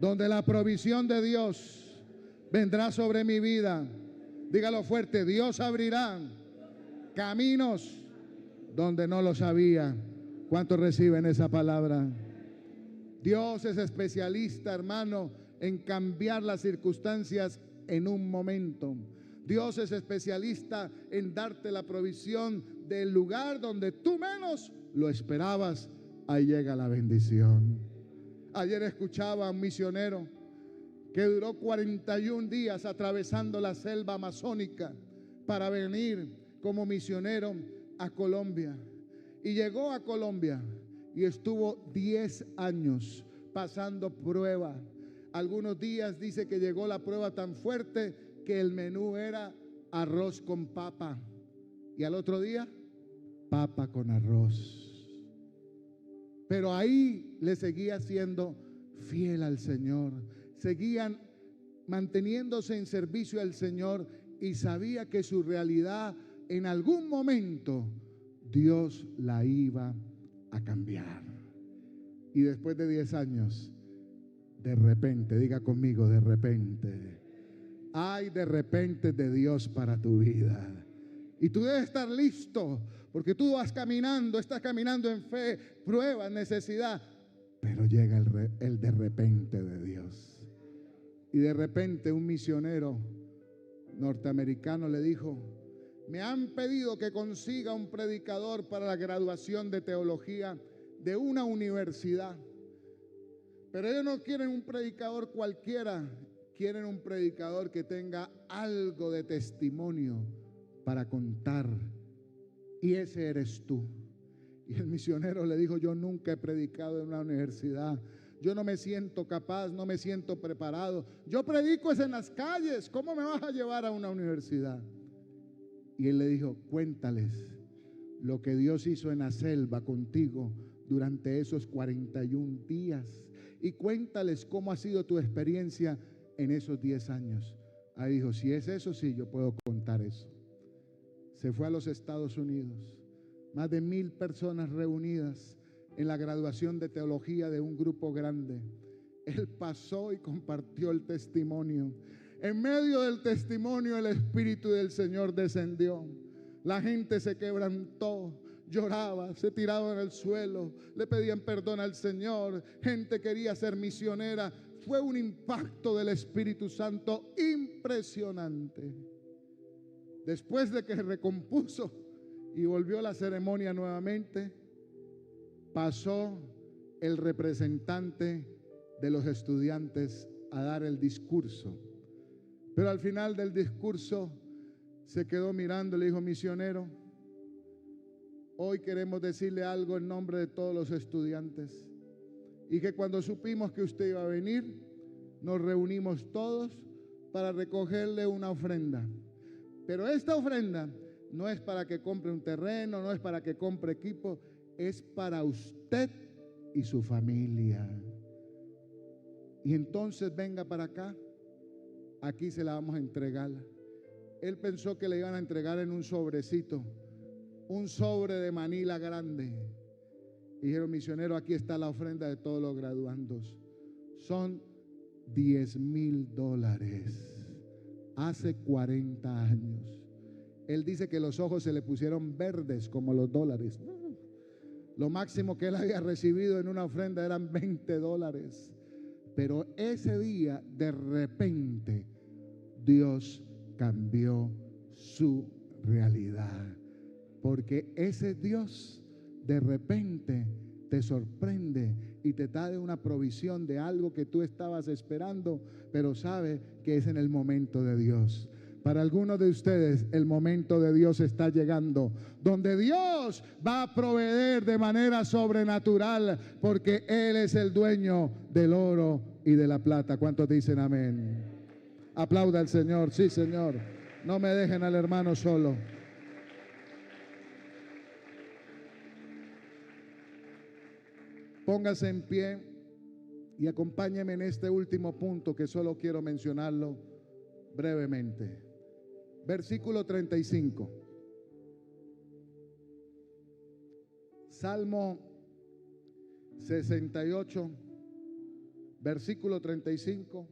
donde la provisión de Dios vendrá sobre mi vida. Dígalo fuerte: Dios abrirá caminos donde no los había. ¿Cuántos reciben esa palabra? Dios es especialista, hermano, en cambiar las circunstancias en un momento. Dios es especialista en darte la provisión del lugar donde tú menos lo esperabas. Ahí llega la bendición. Ayer escuchaba a un misionero que duró 41 días atravesando la selva amazónica para venir como misionero a Colombia. Y llegó a Colombia y estuvo 10 años pasando prueba. Algunos días dice que llegó la prueba tan fuerte que el menú era arroz con papa. Y al otro día, papa con arroz. Pero ahí le seguía siendo fiel al Señor. Seguían manteniéndose en servicio al Señor y sabía que su realidad en algún momento Dios la iba a cambiar. Y después de 10 años, de repente, diga conmigo, de repente, hay de repente de Dios para tu vida. Y tú debes estar listo, porque tú vas caminando, estás caminando en fe, prueba, necesidad, pero llega el de repente de Dios. Y de repente un misionero norteamericano le dijo: me han pedido que consiga un predicador para la graduación de teología de una universidad. Pero ellos no quieren un predicador cualquiera, quieren un predicador que tenga algo de testimonio para contar. Y ese eres tú. Y el misionero le dijo: yo nunca he predicado en una universidad. Yo no me siento capaz, no me siento preparado. Yo predico es en las calles. ¿Cómo me vas a llevar a una universidad? Y él le dijo: cuéntales lo que Dios hizo en la selva contigo durante esos 41 días. Y cuéntales cómo ha sido tu experiencia en esos 10 años. Ahí dijo: si es eso, sí, yo puedo contar eso. Se fue a los Estados Unidos. Más de 1000 personas reunidas en la graduación de teología de un grupo grande. Él pasó y compartió el testimonio. En medio del testimonio, el Espíritu del Señor descendió. La gente se quebrantó, lloraba, se tiraba en el suelo, le pedían perdón al Señor. Gente quería ser misionera. Fue un impacto del Espíritu Santo impresionante. Después de que recompuso y volvió a la ceremonia nuevamente, pasó el representante de los estudiantes a dar el discurso. Pero al final del discurso se quedó mirando y le dijo: misionero, hoy queremos decirle algo en nombre de todos los estudiantes. Y que cuando supimos que usted iba a venir, nos reunimos todos para recogerle una ofrenda. Pero esta ofrenda no es para que compre un terreno, no es para que compre equipo, es para usted y su familia. Y entonces venga para acá, aquí se la vamos a entregar. Él pensó que le iban a entregar en un sobrecito, un sobre de Manila grande. Y dijeron: misionero, aquí está la ofrenda de todos los graduandos. Son $10,000. Hace 40 años. Él dice que los ojos se le pusieron verdes como los dólares. Lo máximo que él había recibido en una ofrenda eran $20. Pero ese día, de repente, Dios cambió su realidad. Porque ese Dios de repente te sorprende y te da una provisión de algo que tú estabas esperando, pero sabe que es en el momento de Dios. Para algunos de ustedes el momento de Dios está llegando, donde Dios va a proveer de manera sobrenatural, porque Él es el dueño del oro y de la plata. ¿Cuántos dicen amén? Aplauda al Señor. Sí, Señor. No me dejen al hermano solo. Póngase en pie y acompáñeme en este último punto que solo quiero mencionarlo brevemente. Versículo 35. Salmo 68, versículo 35.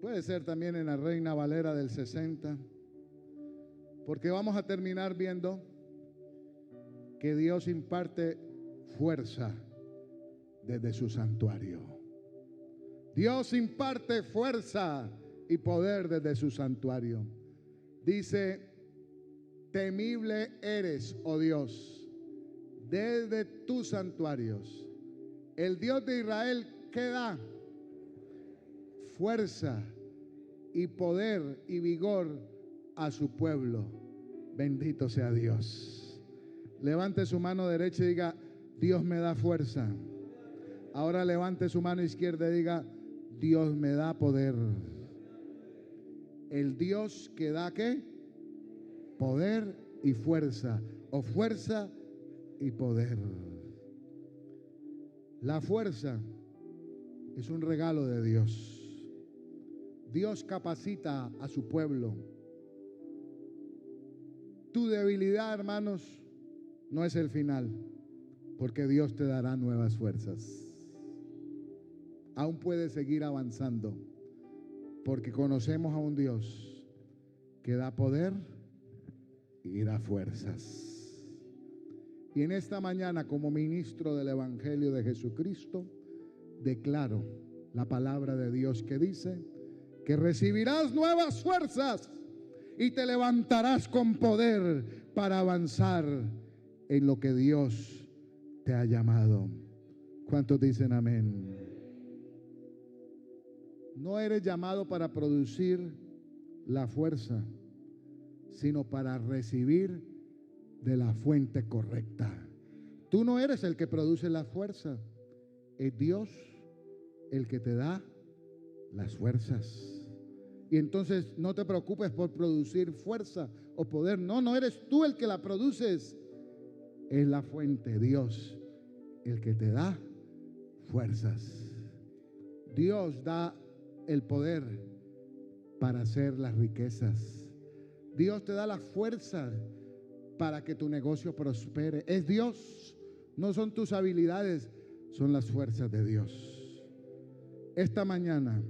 Puede ser también en la Reina Valera del 60, porque vamos a terminar viendo que Dios imparte fuerza desde su santuario. Dios imparte fuerza y poder desde su santuario. Dice: temible eres, oh Dios, desde tus santuarios. El Dios de Israel, ¿qué da? fuerza y poder y vigor a su pueblo. Bendito sea Dios. Levante su mano derecha y diga: Dios me da fuerza. Ahora levante su mano izquierda y diga: Dios me da poder. El Dios que da ¿qué? Poder y fuerza, o fuerza y poder. La fuerza es un regalo de Dios. Dios capacita a su pueblo. Tu debilidad, hermanos, no es el final, porque Dios te dará nuevas fuerzas. Aún puedes seguir avanzando, porque conocemos a un Dios que da poder y da fuerzas. Y en esta mañana, como ministro del Evangelio de Jesucristo, declaro la palabra de Dios que dice que recibirás nuevas fuerzas y te levantarás con poder para avanzar en lo que Dios te ha llamado. ¿Cuántos dicen amén? No eres llamado para producir la fuerza, sino para recibir de la fuente correcta. Tú no eres el que produce la fuerza, es Dios el que te da las fuerzas. Y entonces no te preocupes por producir fuerza o poder. No eres tú el que la produces, es la fuente, Dios, el que te da fuerzas. Dios da el poder para hacer las riquezas. Dios te da la fuerza para que tu negocio prospere. Es Dios, no son tus habilidades, son las fuerzas de Dios. Esta mañana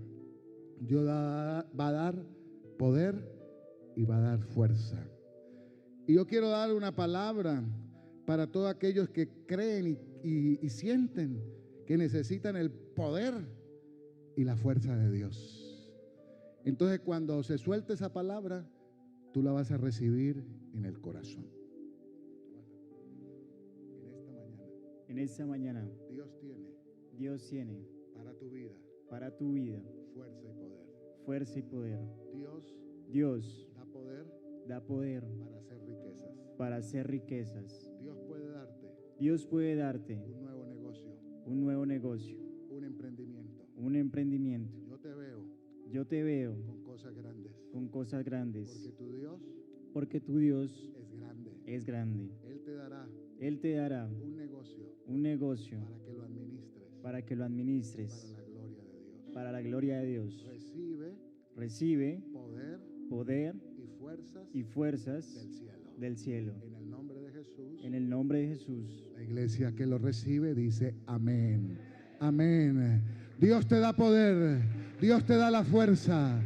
Dios va a dar poder y va a dar fuerza. Y yo quiero dar una palabra para todos aquellos que creen y sienten que necesitan el poder y la fuerza de Dios. Entonces, cuando se suelte esa palabra, tú la vas a recibir en el corazón. En esta mañana, Dios tiene para tu vida fuerza y poder. Dios da poder para hacer riquezas. Dios puede darte un nuevo negocio, un emprendimiento. Yo te veo con cosas grandes, porque tu Dios es grande. Él te dará un negocio para que lo administres para la gloria de Dios. Recibe poder y fuerzas del cielo. En el nombre de Jesús. La iglesia que lo recibe dice amén. Amén. Dios te da poder, Dios te da la fuerza.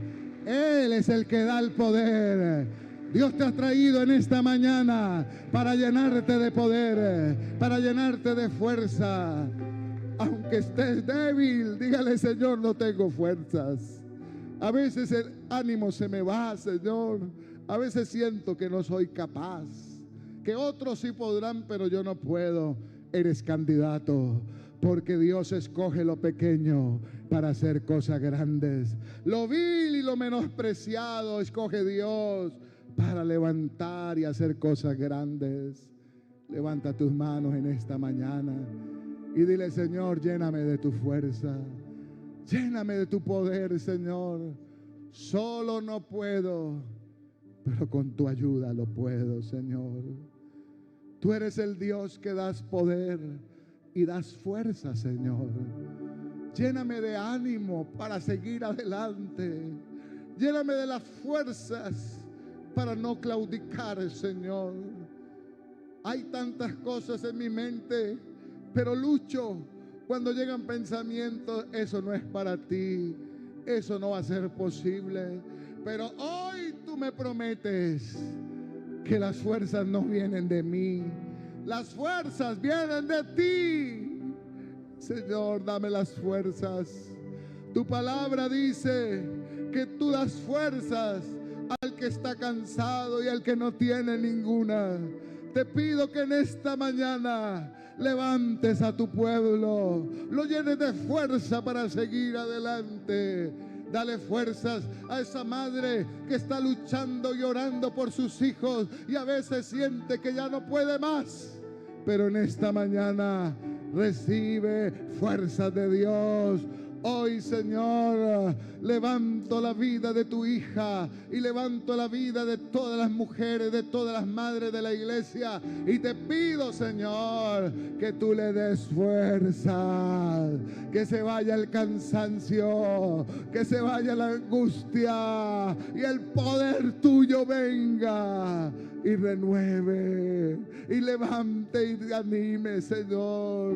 Él es el que da el poder. Dios te ha traído en esta mañana para llenarte de poder, para llenarte de fuerza. Aunque estés débil, dígale: Señor, no tengo fuerzas. A veces el ánimo se me va, Señor. A veces siento que no soy capaz, que otros sí podrán, pero yo no puedo. Eres candidato, porque Dios escoge lo pequeño para hacer cosas grandes. Lo vil y lo menospreciado escoge Dios para levantar y hacer cosas grandes. Levanta tus manos en esta mañana y dile: Señor, lléname de tu fuerza, lléname de tu poder, Señor. Solo no puedo, pero con tu ayuda lo puedo, Señor. Tú eres el Dios que das poder y das fuerza, Señor. Lléname de ánimo para seguir adelante. Lléname de las fuerzas para no claudicar, Señor. Hay tantas cosas en mi mente, pero lucho cuando llegan pensamientos: eso no es para ti, eso no va a ser posible. Pero hoy tú me prometes que las fuerzas no vienen de mí, las fuerzas vienen de ti. Señor, dame las fuerzas. Tu palabra dice que tú das fuerzas al que está cansado y al que no tiene ninguna. Te pido que en esta mañana levantes a tu pueblo, lo llenes de fuerza para seguir adelante. Dale fuerzas a esa madre que está luchando y orando por sus hijos y a veces siente que ya no puede más. Pero en esta mañana recibe fuerzas de Dios. Hoy, Señor, levanto la vida de tu hija y levanto la vida de todas las mujeres, de todas las madres de la iglesia. Y te pido, Señor, que tú le des fuerza, que se vaya el cansancio, que se vaya la angustia y el poder tuyo venga y renueve y levante y anime, Señor.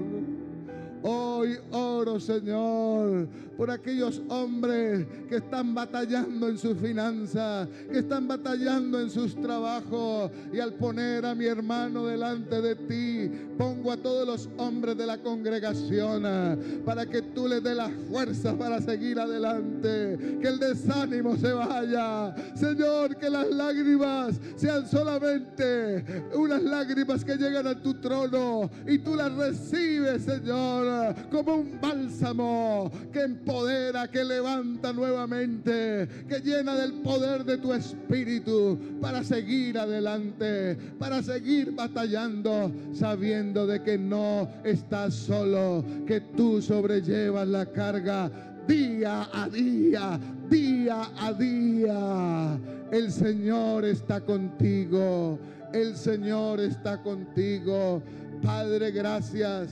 Hoy oro, Señor, por aquellos hombres que están batallando en sus finanzas, que están batallando en sus trabajos. Y al poner a mi hermano delante de ti, pongo a todos los hombres de la congregación para que tú les dé las fuerzas para seguir adelante. Que el desánimo se vaya. Señor, que las lágrimas sean solamente unas lágrimas que llegan a tu trono y tú las recibes, Señor, como un bálsamo que empodera, que levanta nuevamente, que llena del poder de tu espíritu para seguir adelante, para seguir batallando, sabiendo de que no estás solo, que tú sobrellevas la carga día a día, día a día. El Señor está contigo, el Señor está contigo. Padre, gracias,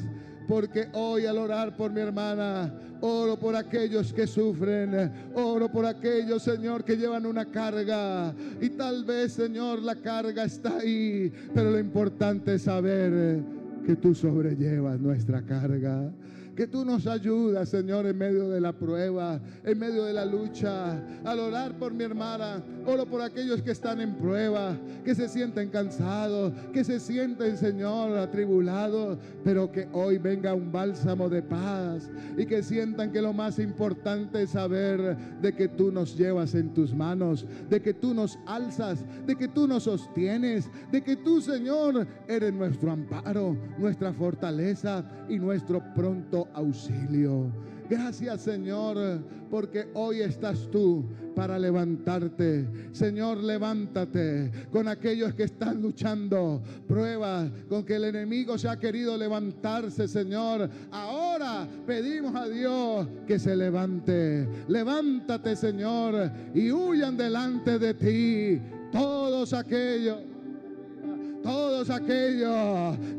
porque hoy al orar por mi hermana, oro por aquellos que sufren, oro por aquellos, Señor, que llevan una carga. Y tal vez, Señor, la carga está ahí, pero lo importante es saber que tú sobrellevas nuestra carga. Que tú nos ayudas, Señor, en medio de la prueba, en medio de la lucha. Al orar por mi hermana, oro por aquellos que están en prueba, que se sienten cansados, que se sienten, Señor, atribulados, pero que hoy venga un bálsamo de paz y que sientan que lo más importante es saber de que tú nos llevas en tus manos, de que tú nos alzas, de que tú nos sostienes, de que tú, Señor, eres nuestro amparo, nuestra fortaleza y nuestro pronto auxilio. Gracias, Señor, porque hoy estás tú para levantarte. Señor, levántate con aquellos que están luchando pruebas, con que el enemigo se ha querido levantarse, Señor. Ahora pedimos a Dios que se levante. Levántate, Señor, y huyan delante de ti todos aquellos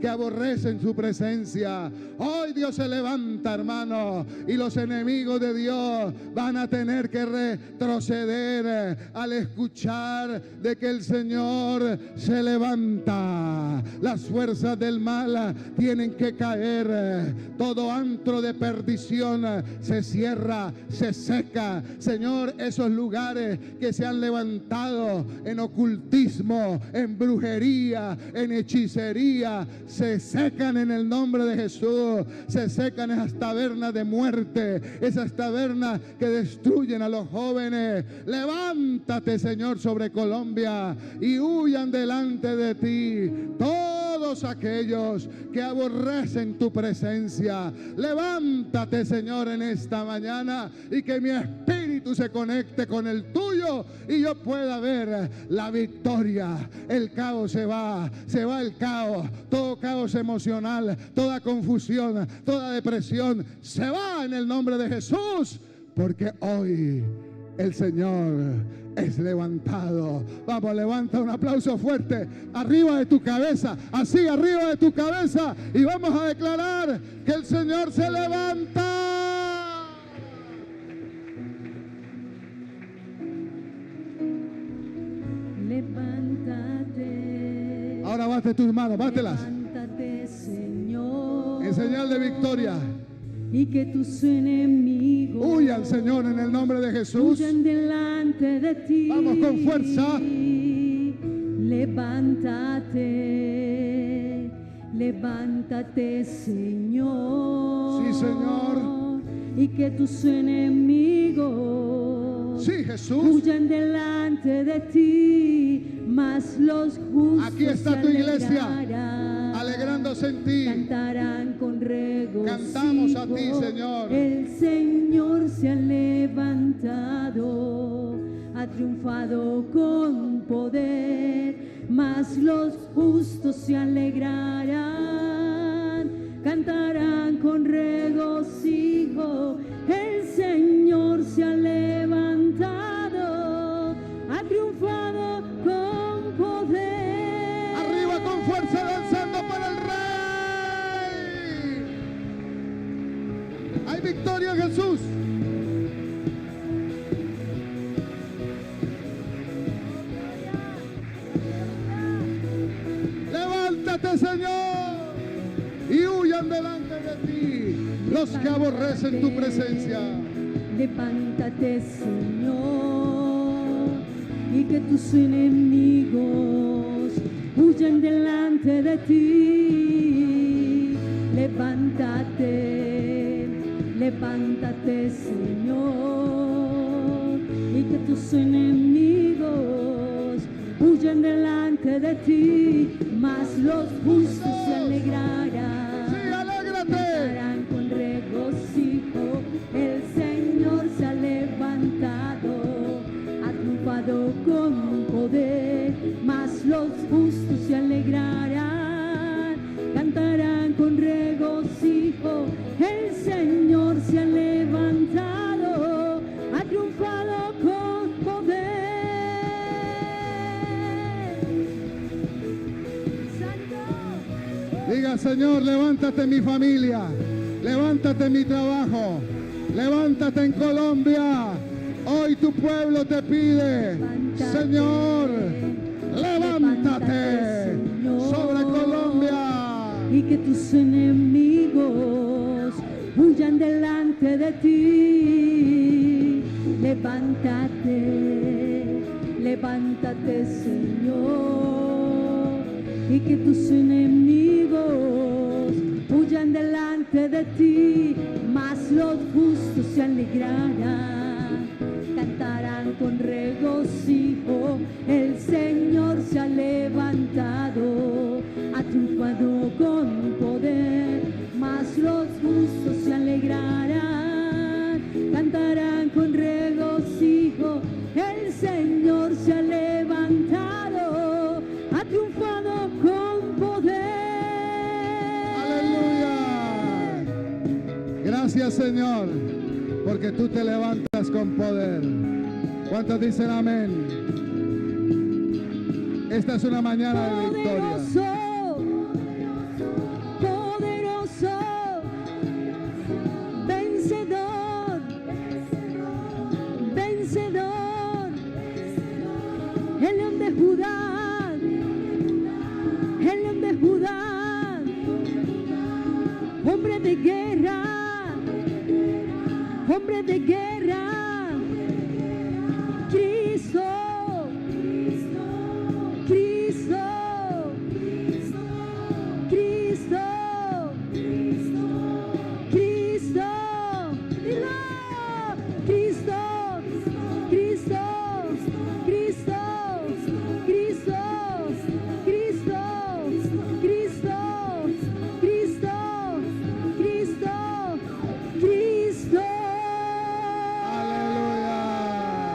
que aborrecen su presencia. Hoy Dios se levanta, hermano, y los enemigos de Dios van a tener que retroceder al escuchar de que el Señor se levanta. Las fuerzas del mal tienen que caer. Todo antro de perdición se cierra, se seca. Señor, esos lugares que se han levantado en ocultismo, en brujería, en hechicería, se secan en el nombre de Jesús. Se secan esas tabernas de muerte, esas tabernas que destruyen a los jóvenes. Levántate, Señor, sobre Colombia y huyan delante de ti todos aquellos que aborrecen tu presencia. Levántate, Señor, en esta mañana y que mi espíritu se conecte con el tuyo y yo pueda ver la victoria. El caos se va el caos, todo caos emocional, toda confusión, toda depresión se va en el nombre de Jesús, porque hoy el Señor es levantado. Vamos, levanta un aplauso fuerte arriba de tu cabeza, así arriba de tu cabeza, y vamos a declarar que el Señor se levanta. Levántate. Ahora bate tus manos, bátelas. Levántate, Señor. En señal de victoria. Y que tus enemigos huyan, Señor, en el nombre de Jesús. Huyan delante de ti. Vamos con fuerza. Levántate, levántate, Señor. Sí, Señor. Y que tus enemigos Sí, Jesús. huyan delante de ti, mas los justos Aquí está se tu iglesia, alegrarán. alegrándose en ti. Cantarán con regocijo. Cantamos a ti, Señor. El Señor se ha levantado, ha triunfado con poder, mas los justos se alegrarán. Cantarán con regocijo. El Señor se ha levantado, ha triunfado con poder. Arriba con fuerza, danzando para el Rey. Hay victoria en Jesús. Levántate, Señor, y huyan delante de ti los que aborrecen tu presencia. Levántate, Señor, y que tus enemigos huyan delante de ti. Levántate, levántate, Señor, y que tus enemigos huyan delante de ti, mas los justos se alegrarán. Sí, alégrate. Cantarán con regocijo. El Señor se ha levantado, ha triunfado con poder, mas los justos se alegrarán. Cantarán con regocijo. El Señor se ha levantado, ha triunfado con poder. Diga, Señor, levántate en mi familia, levántate en mi trabajo, levántate en Colombia. Hoy tu pueblo te pide, Señor, levántate sobre Colombia. Y que tus enemigos huyan delante de ti. Levántate, levántate, Señor, y que tus enemigos huyan delante de ti, mas los justos se alegrarán. Cantarán con regocijo. El Señor se ha levantado, ha triunfado con poder, mas los justos se alegrarán. Cantarán con regocijo. El Señor se ha levantado, ha triunfado con poder. Aleluya. Gracias, Señor, porque tú te levantas con poder. ¿Cuántos dicen amén? Esta es una mañana de victoria. Poderoso, vencedor, vencedor, el león de Judá, el león de Judá, hombre de guerra, hombre de guerra, Cristo, Cristo, Cristo, Cristo, dilo, Cristo, Cristo, Cristo, Cristo, Cristo, Cristo, Cristo, Cristo, Cristo.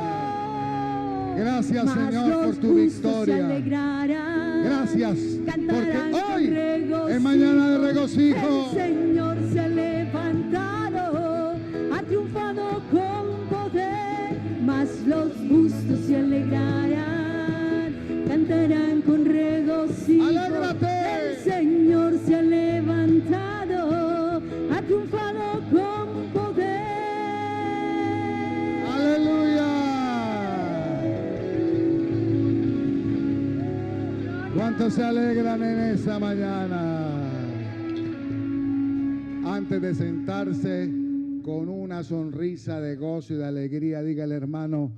Aleluya. Gracias, Mas Señor, los por tu justos se victoria. alegrarán, Gracias, porque cantarán con hoy regocijo. es mañana de regocijo. El Señor se ha levantado, ha triunfado con poder, mas los justos se alegrarán, cantarán con regocijo. ¡Alégrate! El Señor se ha levantado, ha triunfado con poder. Aleluya. ¿Cuántos se alegran en esta mañana? Antes de sentarse con una sonrisa de gozo y de alegría, dígale, hermano,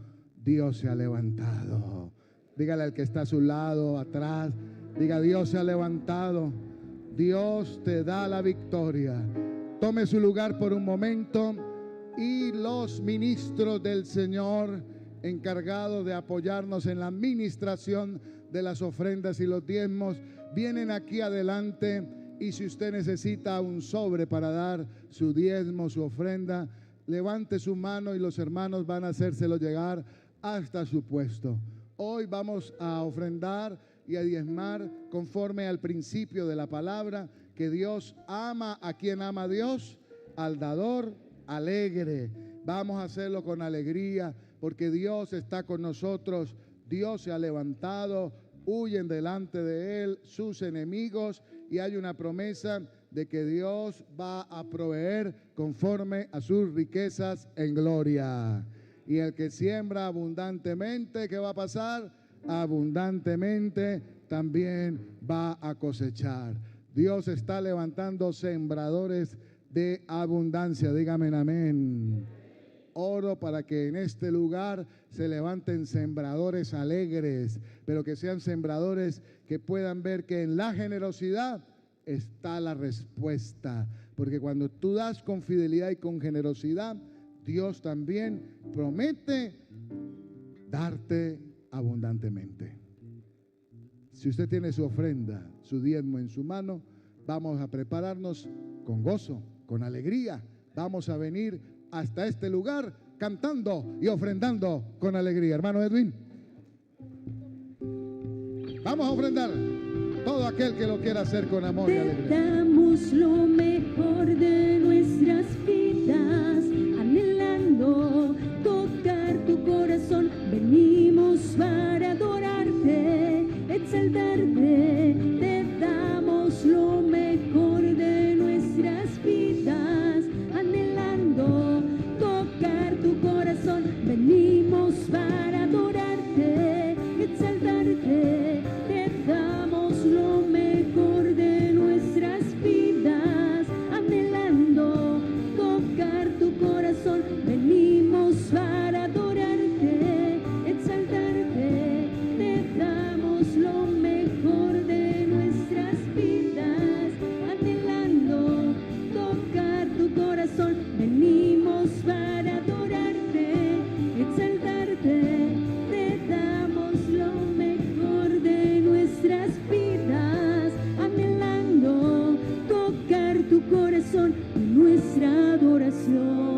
Dios se ha levantado. Dígale al que está a su lado, atrás, diga, Dios se ha levantado. Dios te da la victoria. Tome su lugar por un momento y los ministros del Señor encargados de apoyarnos en la administración de las ofrendas y los diezmos, vienen aquí adelante. Y si usted necesita un sobre para dar su diezmo, su ofrenda, levante su mano y los hermanos van a hacérselo llegar hasta su puesto. Hoy vamos a ofrendar y a diezmar conforme al principio de la palabra, que Dios ama a quien ama a Dios, al dador alegre. Vamos a hacerlo con alegría porque Dios está con nosotros. Dios se ha levantado, huyen delante de Él sus enemigos y hay una promesa de que Dios va a proveer conforme a sus riquezas en gloria. Y el que siembra abundantemente, ¿qué va a pasar? Abundantemente también va a cosechar. Dios está levantando sembradores de abundancia. Dígame amén. Oro para que en este lugar se levanten sembradores alegres, pero que sean sembradores que puedan ver que en la generosidad está la respuesta. Porque cuando tú das con fidelidad y con generosidad, Dios también promete darte abundantemente. Si usted tiene su ofrenda, su diezmo en su mano, vamos a prepararnos con gozo, con alegría. Vamos a venir hasta este lugar cantando y ofrendando con alegría. Hermano Edwin, vamos a ofrendar todo aquel que lo quiera hacer con amor y alegría. Te damos lo mejor de nuestras vidas, anhelando tocar tu corazón. Venimos para adorarte, exaltarte. Te damos lo mejor de nuestras vidas, anhelando tocar tu corazón. Venimos para adorarte, exaltarte. Te damos lo mejor de nuestras vidas, anhelando tocar tu corazón. Venimos para adorarte, exaltarte. Te damos lo mejor de nuestras vidas, anhelando tocar tu corazón. Venimos para adorarte, exaltarte. Te damos lo mejor de nuestras vidas, anhelando tocar tu corazón. Nuestra adoración.